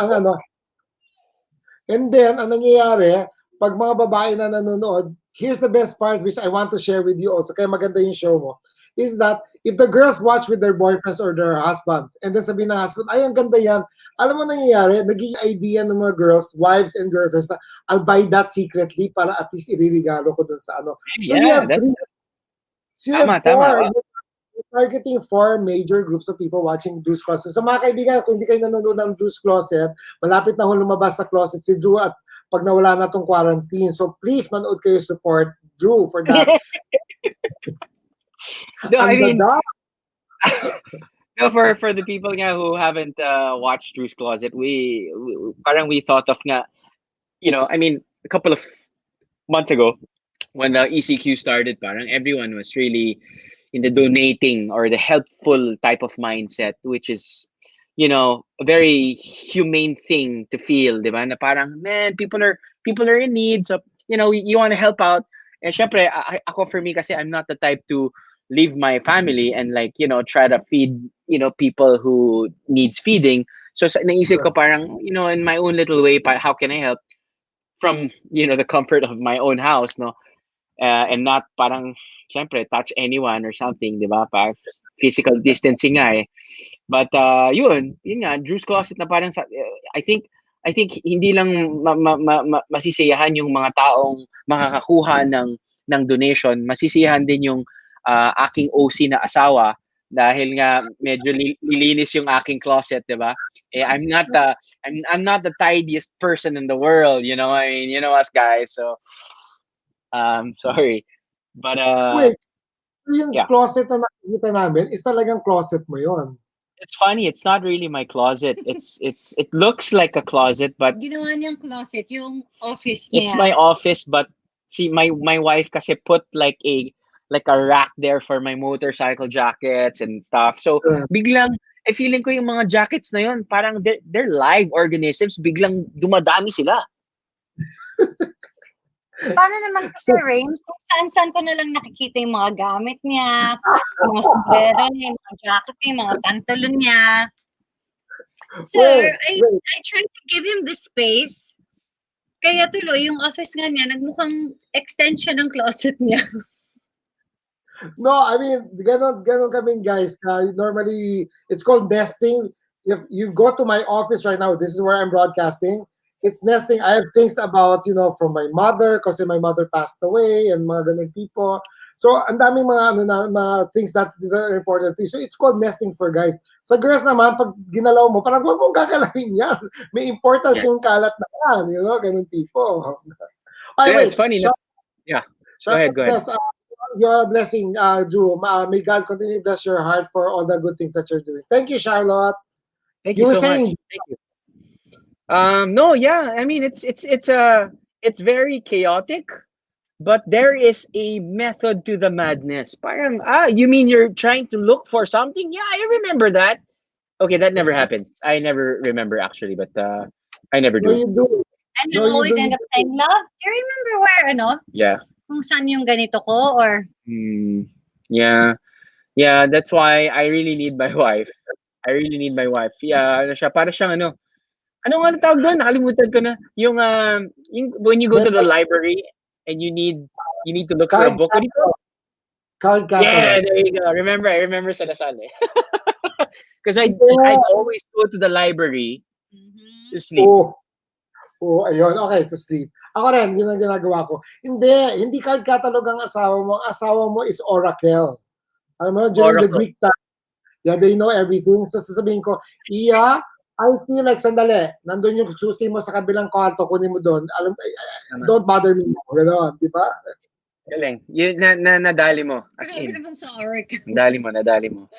and then, ang nangyayari, pag mga babae na nanonood, here's the best part which I want to share with you also, kaya maganda yung show mo, is that if the girls watch with their boyfriends or their husbands, and then sabihin ng husband, ay, ang ganda yan, alam mo nangyayari, naging idea ng mga girls, wives and girlfriends na, I'll buy that secretly para at least iririgalo ko dun sa ano. So you have four. You're targeting 4 major groups of people watching Drew's Closet. So mga kaibigan, kung hindi kayo nanonood ng Drew's Closet, malapit na lumabas sa closet si Drew at pag nawala na tong quarantine. So please, manood kayo, support Drew for that. No, I mean, no, for the people nga who haven't watched Drew's Closet, we thought of nga, I mean, a couple of months ago when the ECQ started, parang everyone was really in the donating or the helpful type of mindset, which is a very humane thing to feel, di ba? Na parang, man, people are in need, so you want to help out. And syempre, ako for me kasi I'm not the type to leave my family and try to feed people who needs feeding. So naisip ko parang in my own little way, how can I help from the comfort of my own house, no? And not parang syempre touch anyone or something, di ba? Physical distancing nga eh. But yun nga, Drew's Closet na parang I think hindi lang masisiyahan yung mga taong makakakuha ng donation, masisiyahan din yung aking OC na asawa dahil nga medyo lilinis yung aking closet, di ba? I'm not the tidiest person in the world, I mean, us guys. So Sorry. But Wait, so yung yeah. closet na nakikita namin is talagang closet mo yon. It's funny. It's not really my closet. It looks like a closet, but Ginawa niyang closet, yung office it's niya. my office. But see, my wife kasi put like a rack there for my motorcycle jackets and stuff. So biglang, feeling ko yung mga jackets na yon, parang they're live organisms. Biglang dumadami sila. Paano naman kasi, Rames, kung saan-saan ko na lang nakikita yung mga gamit niya, yung mga sombrero niya, yung mga jacket niya, yung mga pantalon niya. So, I tried to give him the space. Kaya tuloy, yung office nga niya, nagmukhang extension ng closet niya. No, I mean, ganon kaming guys. Normally, it's called nesting. If you go to my office right now, this is where I'm broadcasting. It's nesting. I have things about, from my mother kasi my mother passed away and mga ganun tipo. So, ang daming mga things that are important to you. So, it's called nesting for guys. Sa girls naman, pag ginalaw mo, parang huwag mong gagalawin yan. May importance yung kalat na yan, ganun tipo. Ay, Yeah, wait. it's funny. Yeah. Go ahead. Yes, your blessing, Drew. May God continue to bless your heart for all the good things that you're doing. Thank you, Charlotte. Thank you were so saying, much. Thank you. No, yeah. I mean, it's very chaotic, but there is a method to the madness. Parang, you mean you're trying to look for something? Yeah, I remember that. Okay, that never happens. I never remember actually, but I never No, do. you do. And you always end up saying, love, do you remember where, Yeah. kung saan yung ganito ko, or Yeah. Yeah, that's why I really need my wife. I really need my wife. Yeah, ano siya, para siyang ano nga tawag doon? Nakalimutan ko na. Yung when you go to the library and you need to look for a book. What do you call it? Card catalog. Yeah, there you go. I remember sa Lasal eh. Because I'd always go to the library to sleep. Oh, ayun. Okay, to sleep. Ako rin, yun ang ginagawa ko. Hindi card catalog ang asawa mo. Ang asawa mo is Oracle. Alam mo, during the Greek time, yeah, they know everything. So sasabihin ko, Iya, I feel like, sandali, nandun yung susi mo sa kabilang kwarto, kunin mo doon. Don't bother me. Gano'n, di ba? Galing. Yun, nadali mo. As in. Nadali mo.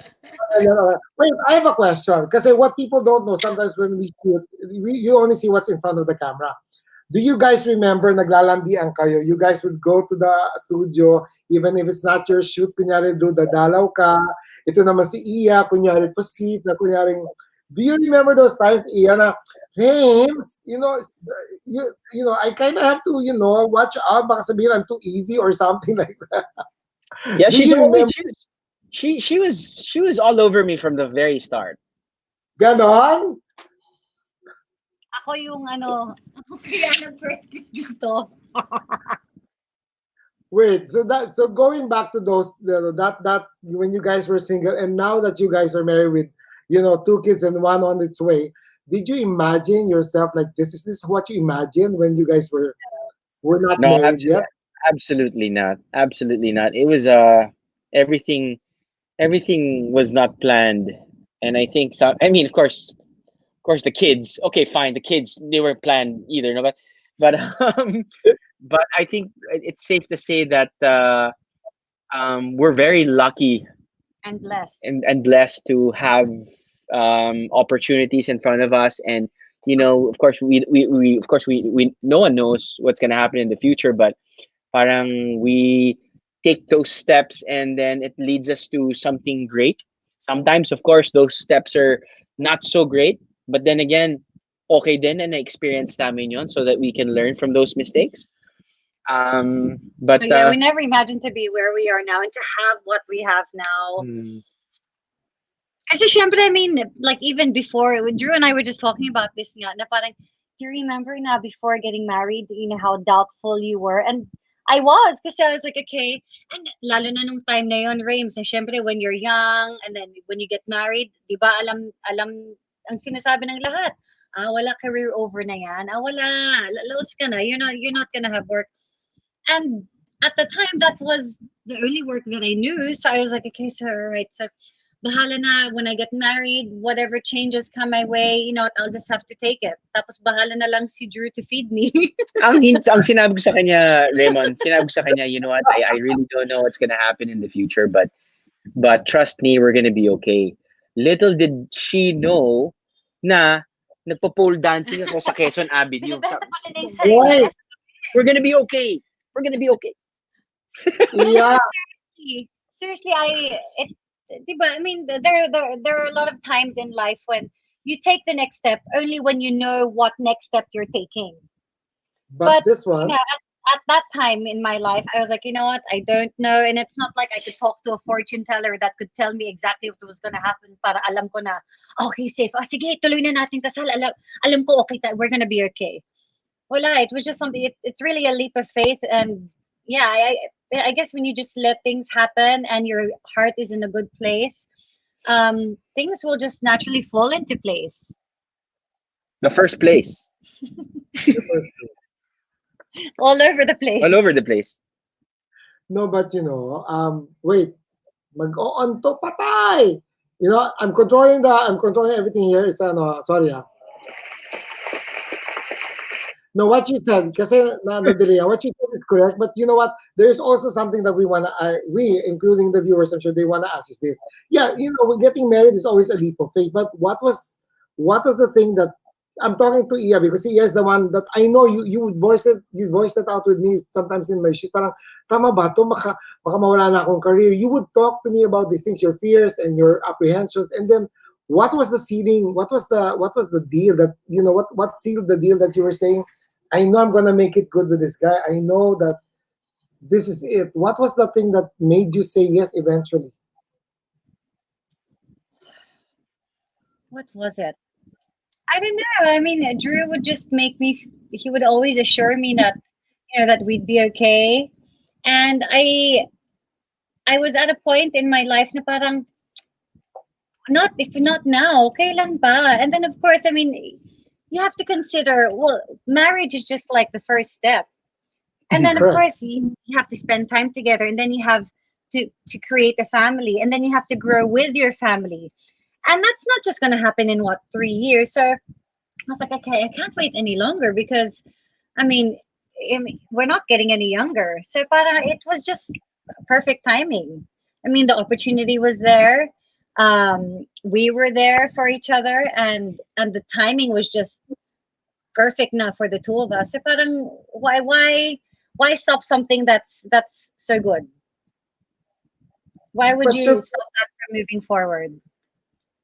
Wait, I have a question. Kasi what people don't know, sometimes when we shoot, you only see what's in front of the camera. Do you guys remember naglalandian kayo? You guys would go to the studio, even if it's not your shoot, kunyari do dadalaw ka. Ito naman si Iya, kunyari proceed, na kunyari, do you remember those times, Iya, na, hey, I kind of have to, watch out, baka sabihin I'm too easy or something like that. Yeah, she was all over me from the very start. Ganon? Ako yung ako kaya nag-first kiss dito. Wait, so going back to those, that when you guys were single and now that you guys are married with, 2 kids and one on its way, did you imagine yourself like this? Is this what you imagined when you guys were not married yet? Absolutely not. Absolutely not. It was everything was not planned. And I think so. I mean, of course the kids. Okay, fine. The kids, they weren't planned either. No, but but I think it's safe to say that we're very lucky and blessed and blessed to have opportunities in front of us. And of course we no one knows what's going to happen in the future, but parang we take those steps and then it leads us to something great. Sometimes of course those steps are not so great, but then again, okay din na experience namin yon so that we can learn from those mistakes. But so yeah, we never imagined to be where we are now and to have what we have now. Kasi syempre, I mean, like even before, Drew and I were just talking about this nga, na parang, do you remember na before getting married, how doubtful you were? And I was, kasi I was like, okay, and lalo na nung time na yon, Rames, na syempre when you're young, and then when you get married, di ba, alam, ang sinasabi ng lahat, wala career over na yan, wala, laos ka na, you're not gonna have work. And at the time, that was the only work that I knew, so I was like, okay, so right, so bahala na when I get married, whatever changes come my way, you know, I'll just have to take it. Tapos bahala na lang si Drew to feed me. Ang sinabi ko sa kanya, Raymond, sinabi ko sa kanya, you know what, I really don't know what's gonna happen in the future, but trust me, we're gonna be okay. Little did she know na nagpo-pole dancing ako sa Quezon Avenue. Binibenta pa nila yung sarili Why? niya. We're gonna be okay. We're gonna be okay. Yeah. Seriously, diba, I mean, there are a lot of times in life when you take the next step only when you know what next step you're taking. But this one, Yeah, at that time in my life, I was like, you know what? I don't know. And it's not like I could talk to a fortune teller that could tell me exactly what was going to happen para alam ko na, okay, safe. Oh, sige, tuloy na natin kasal. Alam ko, okay, we're going to be okay. Wala, it was just something, it's really a leap of faith. And yeah, I guess when you just let things happen and your heart is in a good place, things will just naturally fall into place. The first place. All over the place. All over the place. no, but wait, mag-on to patay. You know, I'm controlling everything here. It's sorry No, what you said, kasi na-delay, what you said is correct, but you know what? There's also something that we, including the viewers, I'm sure they wanna ask is this. Yeah, getting married is always a leap of faith, but what was the thing that I'm talking to Iya because Iya is the one that I know you would voice it out with me sometimes in my shit. Parang tama ba to? Baka mawala na akong career. You would talk to me about these things, your fears and your apprehensions, and then what was the sealing? What was the deal that what sealed the deal that you were saying? I know I'm gonna make it good with this guy. I know that this is it. What was the thing that made you say yes eventually? What was it? I don't know. I mean, Drew would just make me. He would always assure me that that we'd be okay. And I was at a point in my life na parang not if not now, kailan ba? And then of course, I mean, you have to consider. Well, marriage is just like the first step, and then of Correct. course you have to spend time together, and then you have to create a family, and then you have to grow with your family, and that's not just going to happen in what 3 years. So I was like, okay, I can't wait any longer because, I mean, we're not getting any younger. So, it was just perfect timing. I mean, the opportunity was there. We were there for each other, and the timing was just perfect now for the two of us. So, why stop something that's so good? Why would But you you're stop that from moving forward?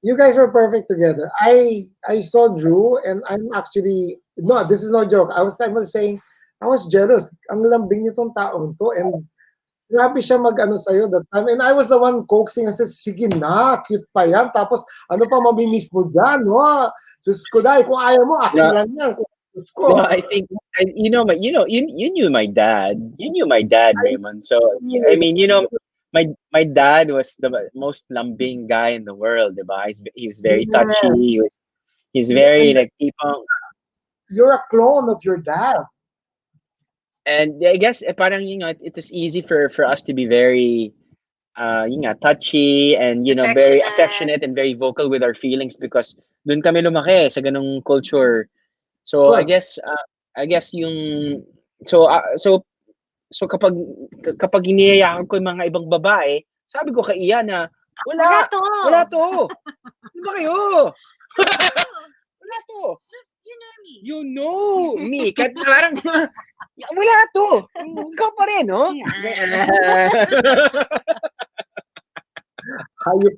you guys were perfect together. I saw Drew, and I'm actually no. This is no joke. I was saying I was jealous. Ang lambing nitong taon to, and grabe siya mag-ano sa'yo that time. And I was the one coaxing. I said, sige na, cute pa yan. Tapos, ano pa mamimiss mo dyan, no? Diyos ko dahil, kung ayaw mo, akin No, lang yan. Diyos ko. no, I think you knew my dad. You knew my dad, Raymond. So I mean, my dad was the most lambing guy in the world, diba? He was very touchy. He's very And like tipong, you're a clone of your dad. and I guess parang it was easy for us to be very touchy and very Affectionate. affectionate and very vocal with our feelings because dun kami lumaki sa ganung culture. So Correct. I guess yung so kapag iniyayakan ko yung mga ibang babae, sabi ko kay Iya na Wala to. wala to. Ano ba kayo? Wala to. You know me. You know me. Kahit parang wala to. Ikaw pa rin, no? Hayop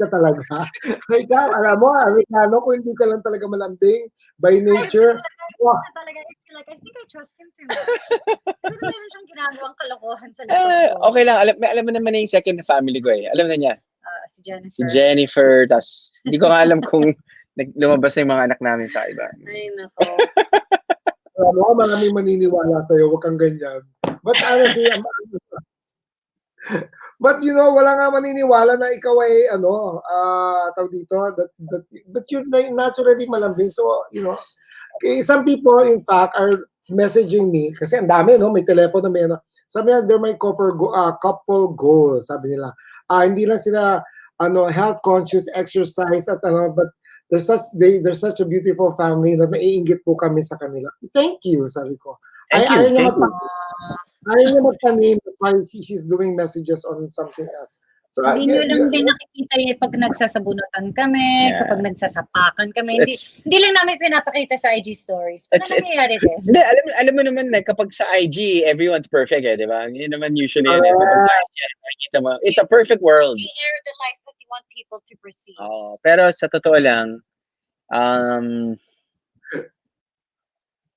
ka talaga. Ikaw, alam mo, Amerikano, kung hindi ka lang talaga malambing by nature. Wow. I think I trust him too much. Pero meron siyang ginagawang kalokohan sa likod ko. Okay lang. Alam mo naman na yung second family ko eh. Alam na niya. Si Jennifer. Si Jennifer. Tas, hindi ko nga alam kung lumabas na yung mga anak namin sa iba. Ay, nako. Alam mo, maraming maniniwala sa'yo. Huwag kang ganyan. But honestly, but wala nga maniniwala na ikaw ay tawag dito, but you're naturally malambing. So, some people in fact are messaging me kasi ang dami, no, may telepono, may sabi nila they're my couple goals, sabi nila. Hindi lang sila health conscious, exercise at but there's such a beautiful family na naiinggit po kami sa kanila. Thank you, sabi ko. Thank you. Ayaw niya Thank you. ayaw niya magpa-name while she's doing messages on something else. So, Hindi nyo lang din nakikita pag nagsasabunutan kami, kapag nagsasapakan kami. Hindi lang namin pinapakita sa IG stories. Ano nangyayari din? Hindi, alam mo naman kapag sa IG, everyone's perfect di ba? Yun naman usually kapag sa IG, nakikita mo, it's a perfect world. We air the life that you want people to perceive. Pero sa totoo lang,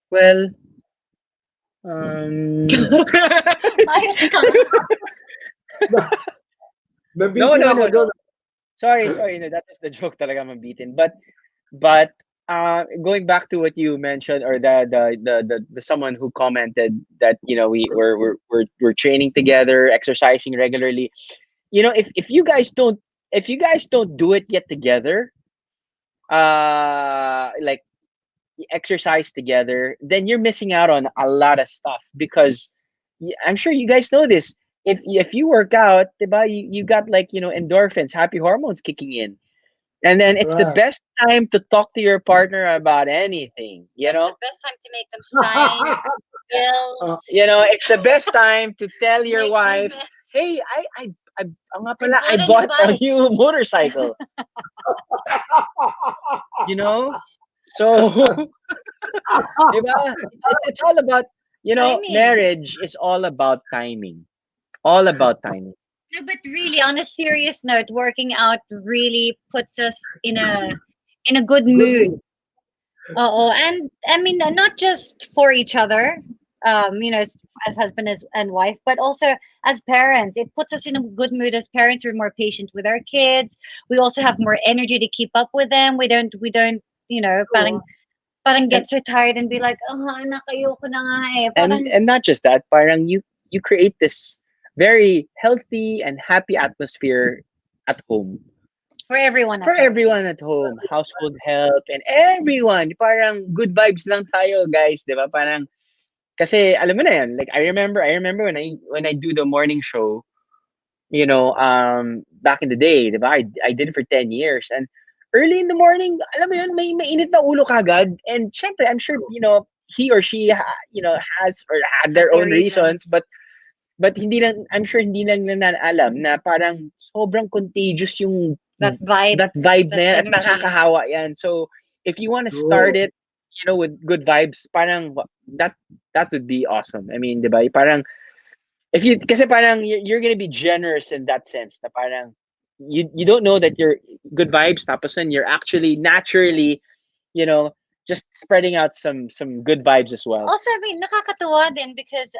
well, Ayos ka. No. Sorry. No, that was the joke talaga mabitin. But going back to what you mentioned, or the someone who commented that we're training together, exercising regularly. If you guys don't do it yet together, like exercise together, then you're missing out on a lot of stuff, because I'm sure you guys know this. If you work out, diba, you got endorphins, happy hormones kicking in. And then it's the best time to talk to your partner about anything, It's the best time to make them sign bills. It's the best time to tell your wife, hey, I bought a new motorcycle. So diba? It's all about, marriage is all about timing. All about timing. No, but really, on a serious note, working out really puts us in a good mood. And I mean, not just for each other, as husband and wife, but also as parents. It puts us in a good mood as parents. We're more patient with our kids. We also have more energy to keep up with them. We don't, parang get so tired and be like, anak, ayoko na nga eh. And not just that, parang you create this very healthy and happy atmosphere at home. For everyone at home. Household help and everyone. Parang good vibes lang tayo, guys. Diba? Parang, kasi alam mo na yan. Like, I remember when I do the morning show, back in the day, diba? I did it for 10 years. And early in the morning, alam mo yun, may init na ulo kagad. And syempre, I'm sure, he or she, has or had their own reasons. But I'm sure hindi lang nila alam na parang sobrang contagious yung that vibe na yan, at nakakahawa yan. So if you want to start it, with good vibes, parang that would be awesome. I mean, diba? Parang kasi parang you're gonna be generous in that sense. Na parang you don't know that you're good vibes, tapos then you're actually naturally, just spreading out some good vibes as well. Also, I mean, nakakatuwa din because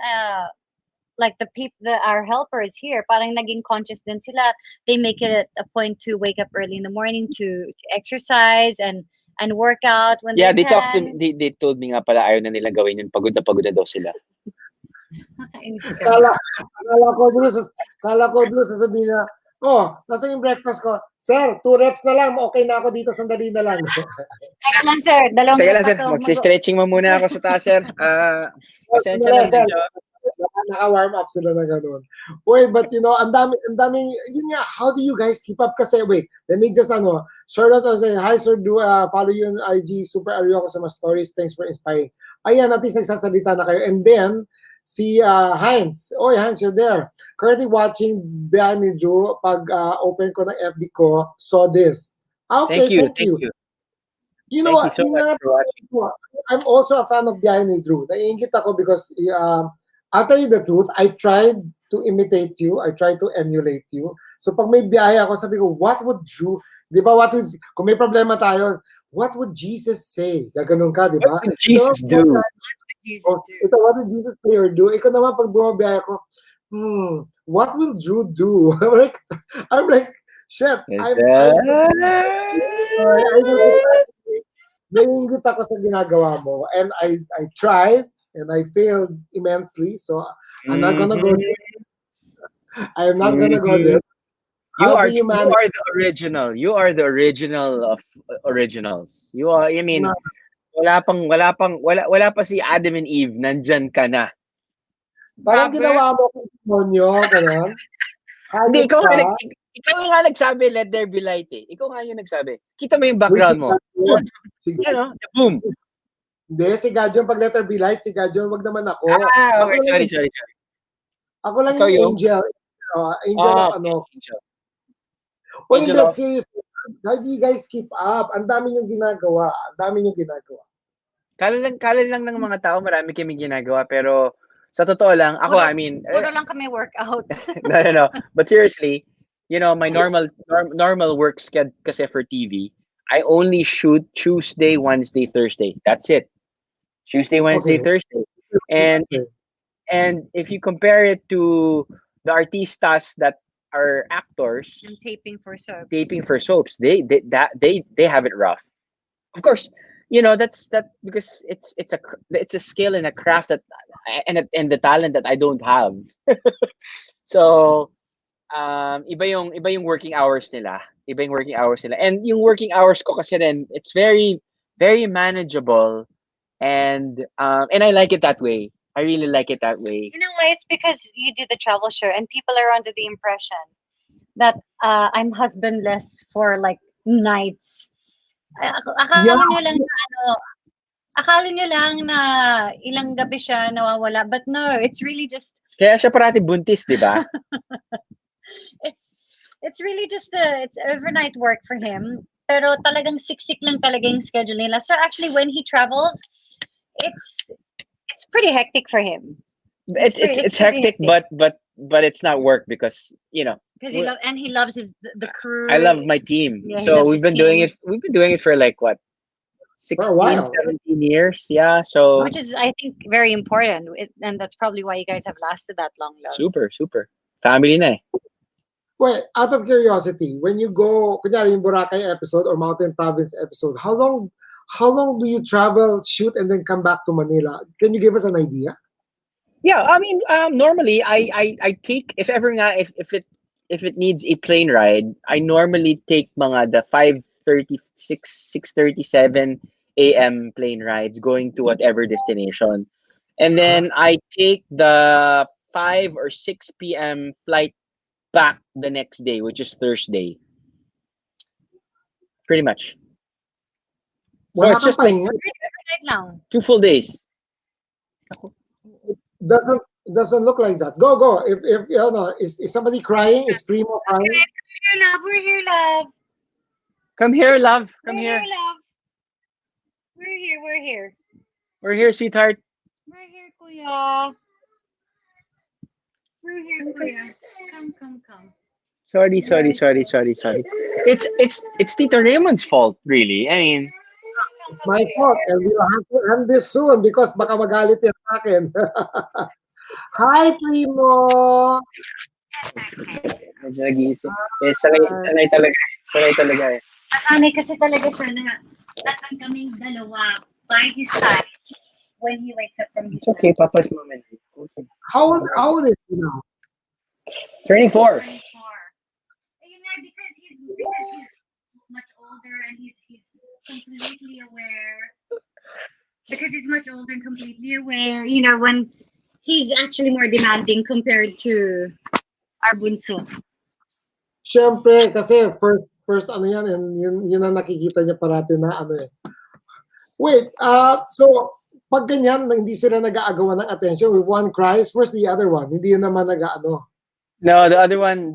like the people, our helpers here, parang naging conscious din sila. They make it a point to wake up early in the morning to exercise and work out when they can. They told me nga pala ayaw na nila gawin yun. Pagod na daw sila. Kala ko, Drew, sasabihin na, nasa yung breakfast ko. Sir, 2 reps na lang. Okay na ako dito, sandali na lang. Teka lang, sir. Teka lang, sir. Magsi-stretching mo muna ako sa taas, sir. Pasensya na, medyo. Naka-warm up sila na gano'n. Uy, but ang daming, yun nga, how do you guys keep up? Kasi, wait, let me just, shout out and say, hi, Sir Drew, follow you on IG, super ariyo ko sa mga stories, thanks for inspiring. Ayan, at least nagsasalita na kayo. And then, si Heinz, Heinz, you're there. Currently watching Iya and Drew, pag open ko ng FB ko, saw this. Okay, thank you. You know what? So I'm also a fan of Iya and Drew. Naiingit ako because, I'll tell you the truth, I tried to imitate you. I tried to emulate you. So pag may biyaya ako, sabi ko, what would you, di ba, kung may problema tayo, what would Jesus say? Gaganon ka, di ba? What would Jesus do? What would Jesus say or do? Ikaw naman, pag bumabiyaya ko, what will Drew do? I'm like, shit. Naiingit ako sa ginagawa mo. And I tried, and I failed immensely, so I'm not gonna go there. I'm not gonna go there. You are the original. You are the original of originals. You are. I mean, wala pa si Adam and Eve. Nandyan ka na. Parang ginawa mo kung demonyo, gano'n. Hindi, Ikaw nga nagsabi, let there be light eh. Ikaw nga yung nagsabi. Kita mo yung Uy, background mo. Boom. si Yan o, the boom. Hindi, si Gadyon pag letter B light, si Gadyon, wag naman ako. Ah, Ako okay. lang Sorry. Ako lang Ikaw yung yung? angel. Angel of Okay. ano. Angel. O Angel hindi, of? seriously. How do you guys keep up? Ang dami niyong ginagawa. Ang dami niyong ginagawa. Kala lang ng mga tao, marami kami ginagawa. Pero sa totoo lang, ako, Puro, I mean, puro lang kami workout. no. But seriously, my normal work schedule kasi for TV, I only shoot Tuesday, Wednesday, Thursday. That's it. Tuesday, Wednesday, Okay. Thursday. And Okay. and if you compare it to the artistas that are actors And taping for soaps. they have it rough. Of course, that's because it's a skill and a craft that and the talent that I don't have. So iba yung working hours nila. Iba yung working hours nila. And yung working hours ko kasi rin, it's very very manageable and I like it that way. I really like it that way. You know why? It's because you do the travel show and people are under the impression that I'm husbandless for like nights. Yeah. Akala nyo lang na ilang gabi siya nawawala. But no, it's really just, Kaya siya parati buntis, di ba? it's really just it's overnight work for him. Pero talagang siksik lang talaga yung schedule nila. So actually, when he travels, it's pretty hectic for him. It's pretty hectic, but it's not work because Because he loves the crew. I love my team. Yeah, he So loves we've his been doing team. it. We've been doing it for like what, For a 16, while. 17 years. Yeah. So Which is, I think, very important. And that's probably why you guys have lasted that long, love. super family na eh. Well, out of curiosity, when you go, kunyari yung Boracay episode or Mountain Province episode, how long do you travel, shoot, and then come back to Manila? Can you give us an idea? Yeah, I mean, normally I take if ever nga if it needs a plane ride, I normally take mga the 6:37 a.m. plane rides going to whatever destination. And then I take the 5 or 6 p.m. flight back the next day, which is Thursday. Pretty much. So Wala it's kang just like pahinga. Overnight lang. 2 full days. Doesn't look like that. Go. If is somebody crying? Is Primo crying? We're here, love. Come here, love. Come We're here. here, love. We're here. We're here, sweetheart. We're here, kuya. We're here, kuya. Come. Sorry. It's Tito Raymond's fault, really. I mean, My fault. And we'll have to end this soon because baka magalit yan sa akin. Hi, Primo! medyo nag-iisip. Sanay talaga eh. Masanay kasi talaga siya na nandun kaming dalawa by his side when he wakes up from his It's okay, Papa's moment. How old is he now? Turning 4. 24. Ayun na, because he's much older and he's completely aware. Because he's much older and completely aware, when he's actually more demanding compared to our bunso. Siyempre, kasi first ano yan, and yun ang nakikita niya parati na ano eh. Wait, so pag ganyan, hindi sila nag-aagawan ng attention, with one cries, where's the other one? Hindi yun naman nag-ano. No, the other one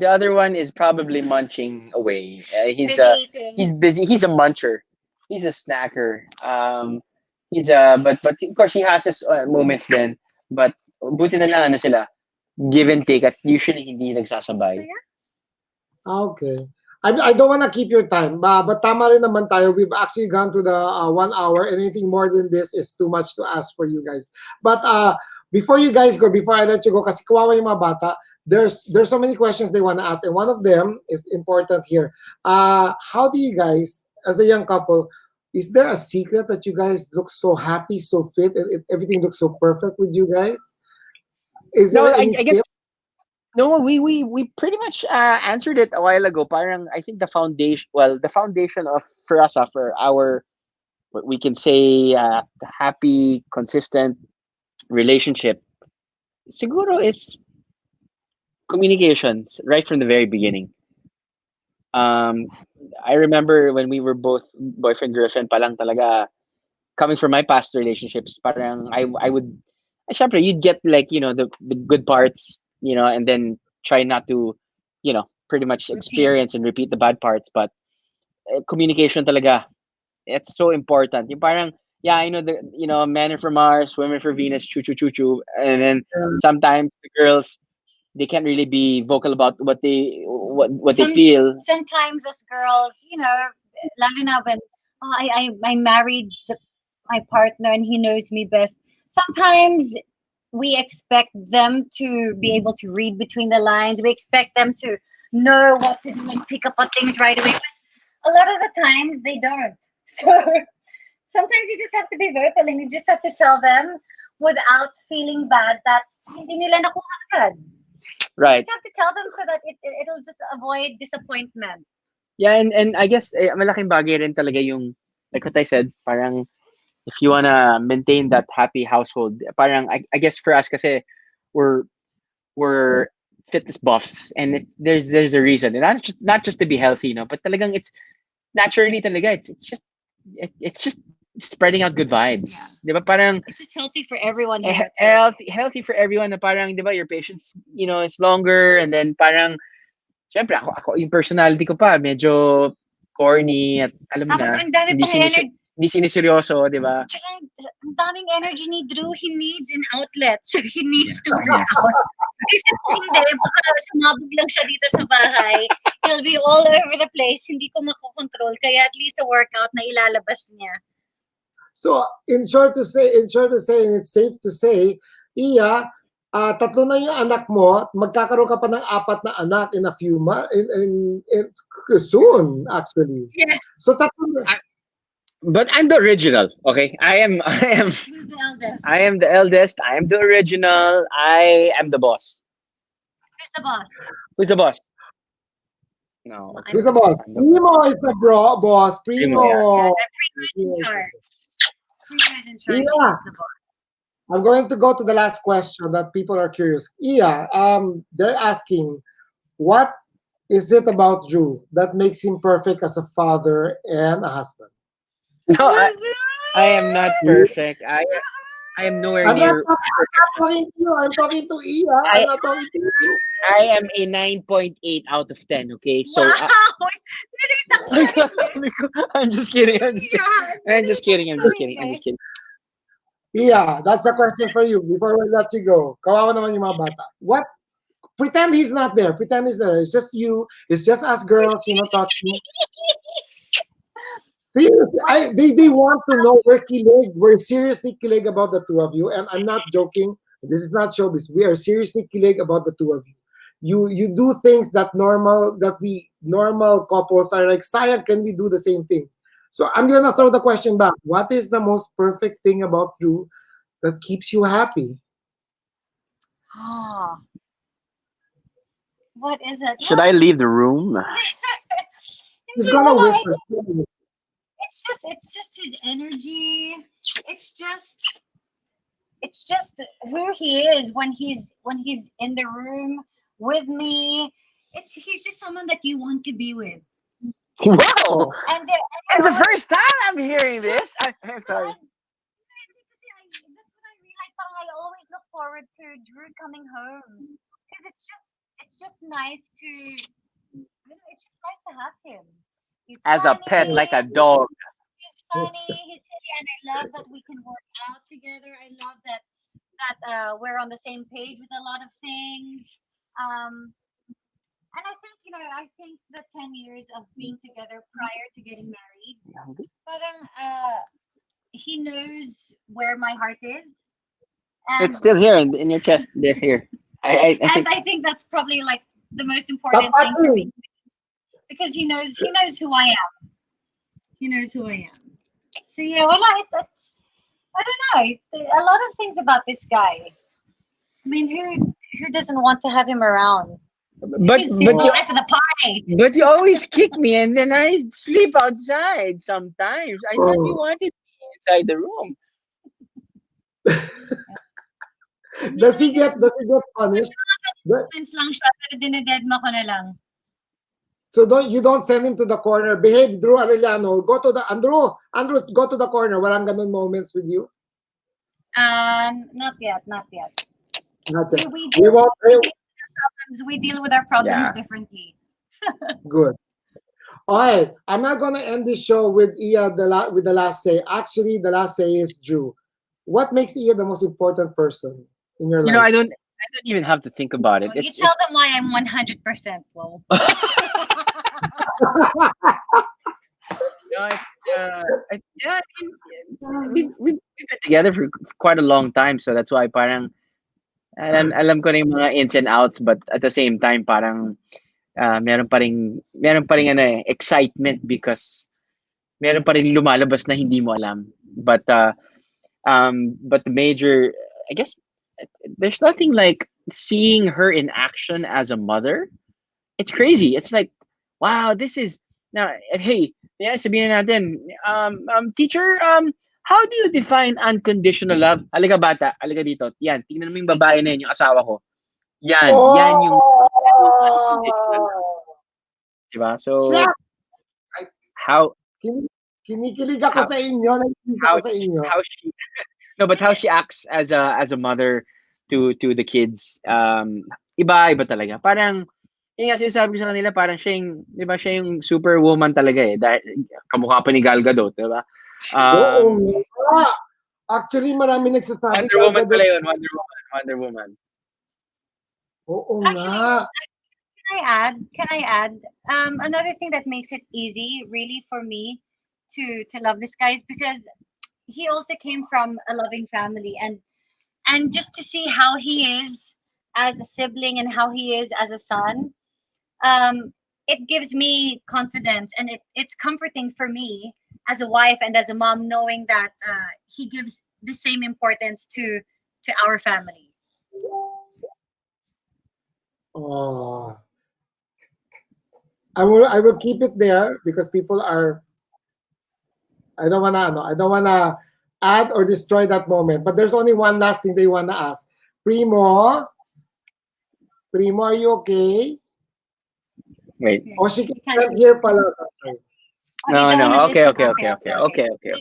is probably munching away. He's busy. He's a muncher. He's a snacker. But of course he has his moments then. But buti na lang ano sila, give and take at usually hindi nagsasabay. Okay. I don't want to keep your time, but tama rin naman tayo. We've actually gone to the 1 hour. Anything more than this is too much to ask for you guys. But before you guys go, before I let you go, kasi kawawa yung mga bata, there's so many questions they want to ask, and one of them is important here. How do you guys, as a young couple, is there a secret that you guys look so happy, so fit, and everything looks so perfect with you guys? Is there any tip? No, we pretty much answered it a while ago. Parang I think the foundation of for us for our what we can say the happy, consistent relationship, siguro is communications right from the very beginning. Um, I remember when we were both boyfriend girlfriend pa lang talaga, coming from my past relationships, parang I would, syempre you'd get like, the good parts, and then try not to, pretty much Repeat. experience and repeat the bad parts. But communication talaga, it's so important. Yung parang, yeah, I know the, men are from Mars, women for Venus, choo choo choo choo, and then sometimes the girls, they can't really be vocal about what they feel. Sometimes as girls, lalo na when I married my partner and he knows me best. Sometimes we expect them to be able to read between the lines. We expect them to know what to do and pick up on things right away. But a lot of the times they don't. So sometimes you just have to be vocal and you just have to tell them without feeling bad that hindi nila nakuha agad. You Right. just have to tell them so that it'll just avoid disappointment. Yeah, and I guess malaking bagay rin talaga yung, like what I said, parang if you wanna maintain that happy household, parang I guess for us kasi we're we're fitness buffs, and there's a reason, and not just to be healthy, but talagang it's naturally talaga, it's just spreading out good vibes. Yeah. 'Di ba? Parang It's just healthy for everyone here. healthy for everyone, na parang 'di ba your patience, is longer, and then parang syempre ako yung personality ko pa medyo corny, at alam mo Tapos na, ang dami pang energy. hindi siniseryoso, 'di ba? Tsaka ang daming energy ni Drew. He needs an outlet. So he needs to work Yes. out. Kasi kung hindi, baka sumabog lang siya dito sa bahay. He'll be all over the place. Hindi ko makokontrol. Kaya at least a workout na ilalabas niya. So, in short to say, and it's safe to say, Iya, tatlo na yung anak mo, magkakaroon ka pa ng 4 na anak in a few months, in soon, actually. Yes. So, tatlo na. But I'm the original, okay? I am Who's the eldest? I am the eldest. I am the original. I am the boss. Who's the boss? Who's the boss? No. Who's the boss? I'm the Primo is the boss. Primo. Primo, Primo's in charge. Primo's in charge. Yeah. He's the boss. I'm going to go to the last question that people are curious. Iya, they're asking, what is it about Drew that makes him perfect as a father and a husband? No, I am not perfect. I am nowhere I'm not near. talking to you. I'm talking to Iya. I'm not talking to you. I am a 9.8 out of 10. Okay, so Wow! I'm just kidding. I'm just kidding. I'm just kidding. Iya, that's a question for you before we let you go. Kawawa naman yung mga bata. What? Pretend he's not there. Pretend he's there. It's just you. It's just us girls, talking. Seriously, they want to know we're kilig. We're seriously kilig about the two of you, and I'm not joking. This is not showbiz. We are seriously kilig about the two of you. You do things that normal couples are like, sayang, can we do the same thing? So I'm gonna throw the question back. What is the most perfect thing about you that keeps you happy? Oh. What is it? Should I leave the room? He's gonna whisper. It's just his energy. It's just who he is when he's in the room with me. He's just someone that you want to be with. Whoa! And It's the first time I'm hearing this. I'm sorry. That's what I realized. But I always look forward to Drew coming home because it's just nice to it's just nice to have him. He's As a pet, funny, like a dog. He's funny. He's silly, and I love that we can work out together. I love that we're on the same page with a lot of things. And I think the 10 years of being together prior to getting married, parang he knows where my heart is. And, It's still here in your chest. They're here. I think. I think that's probably like the most important thing for me because he knows who I am. He knows who I am. So yeah, I don't know. A lot of things about this guy. I mean, who doesn't want to have him around? But He's the life of the party. But you always kick me, and then I sleep outside sometimes. I thought you wanted me inside the room. Does he get punished? Moments lang siya, pero dinededma ko na lang. So don't send him to the corner. Behave, Drew Arellano. Go to the Andrew, go to the corner. Walang ganun moments with you. Not yet. Not yet. We We won't. deal with our problems Yeah. differently. Good. All right. I'm not gonna end this show with Iya with the last say. Actually, the last say is Drew. What makes Iya the most important person in your You know, life? I don't even have to think about it. Oh, you tell them why I'm 100%. Well, No, yeah, I mean, we've been together for quite a long time, so that's why parang alam ko na yung mga ins and outs, but at the same time, parang meron pa ring ano excitement because meron pa rin lumalabas na hindi mo alam. But the major, I guess, there's nothing like seeing her in action as a mother. It's crazy. It's like, wow, this is now. Hey, yeah, sabihin natin, teacher, how do you define unconditional love? Halika bata, halika dito. Yan, tingnan mo yung babae na yun, yung asawa ko. Yan yung unconditional love. Diba? So, Siya! how Kinikilig ako how sa inyo. Nakikinig how ako sa inyo. how she no, but how she acts as a mother to the kids, iba talaga. Parang yung nga sinasabi ko sa kanila, parang siya yung, di ba, siya yung superwoman talaga eh. Dahil kamukha pa ni Gal Gadot, di ba? Oo nga. Actually, marami nagsasabi Wonder Woman pala yun, Wonder Woman. Oo actually, nga. can I add? Another thing that makes it easy, really, for me to love this guy is because he also came from a loving family, and just to see how he is as a sibling and how he is as a son, it gives me confidence, and it's comforting for me as a wife and as a mom, knowing that he gives the same importance to our family. Oh. I will keep it there because people are. I don't wanna add or destroy that moment. But there's only one last thing they wanna ask. Primo, are you okay? Wait. Oh, she can't hear pala. Sorry. No. Okay.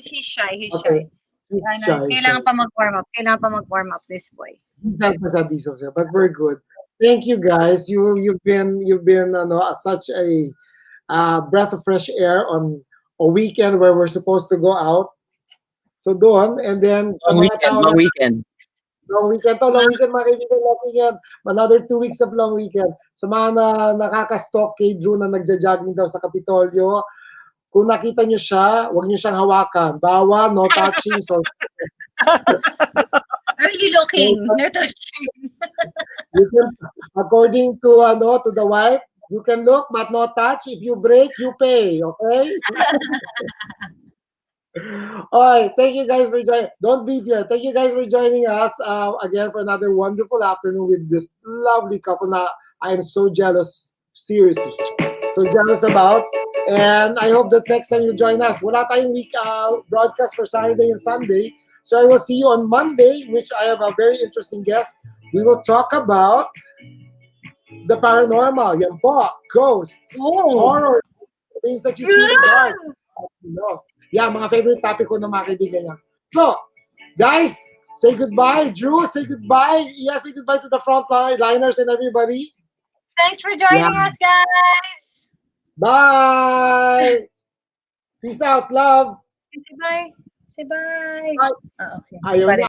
He's shy. He's Okay. shy. Shy. Kailangan pa mag-warm up this boy. But we're good. Thank you guys. You've been such a breath of fresh air on a weekend where we're supposed to go out. So doon, and then sa mga tao Long weekend. long weekend mga kaibigan, long weekend. Another 2 weeks of long weekend. Sa mga nakaka-stalk kay Drew na nagja-jogging daw sa Kapitolyo, kung nakita nyo siya, huwag nyo siyang hawakan. Bawal, no touching. So, Early looking, no touching. you can, according to the wife, you can look but no touch. If you break, you pay. Okay? All right. Thank you guys for joining. Don't leave here. Thank you guys for joining us again for another wonderful afternoon with this lovely couple. Now, I am so jealous. Seriously. So jealous about. And I hope that next time you join us. Wala tayong week broadcast for Saturday and Sunday. So I will see you on Monday, which I have a very interesting guest. We will talk about the paranormal, yan po, ghosts, horror, things that you see in the dark. Yeah, mga favorite topic ko ng mga kaibigan niya. So, guys, say goodbye. Drew, say goodbye. Iya, say goodbye to the frontliners and everybody. Thanks for joining us, guys. Bye. Peace out, love. Say bye. Say bye. Bye. Oh, okay. Ayaw niya.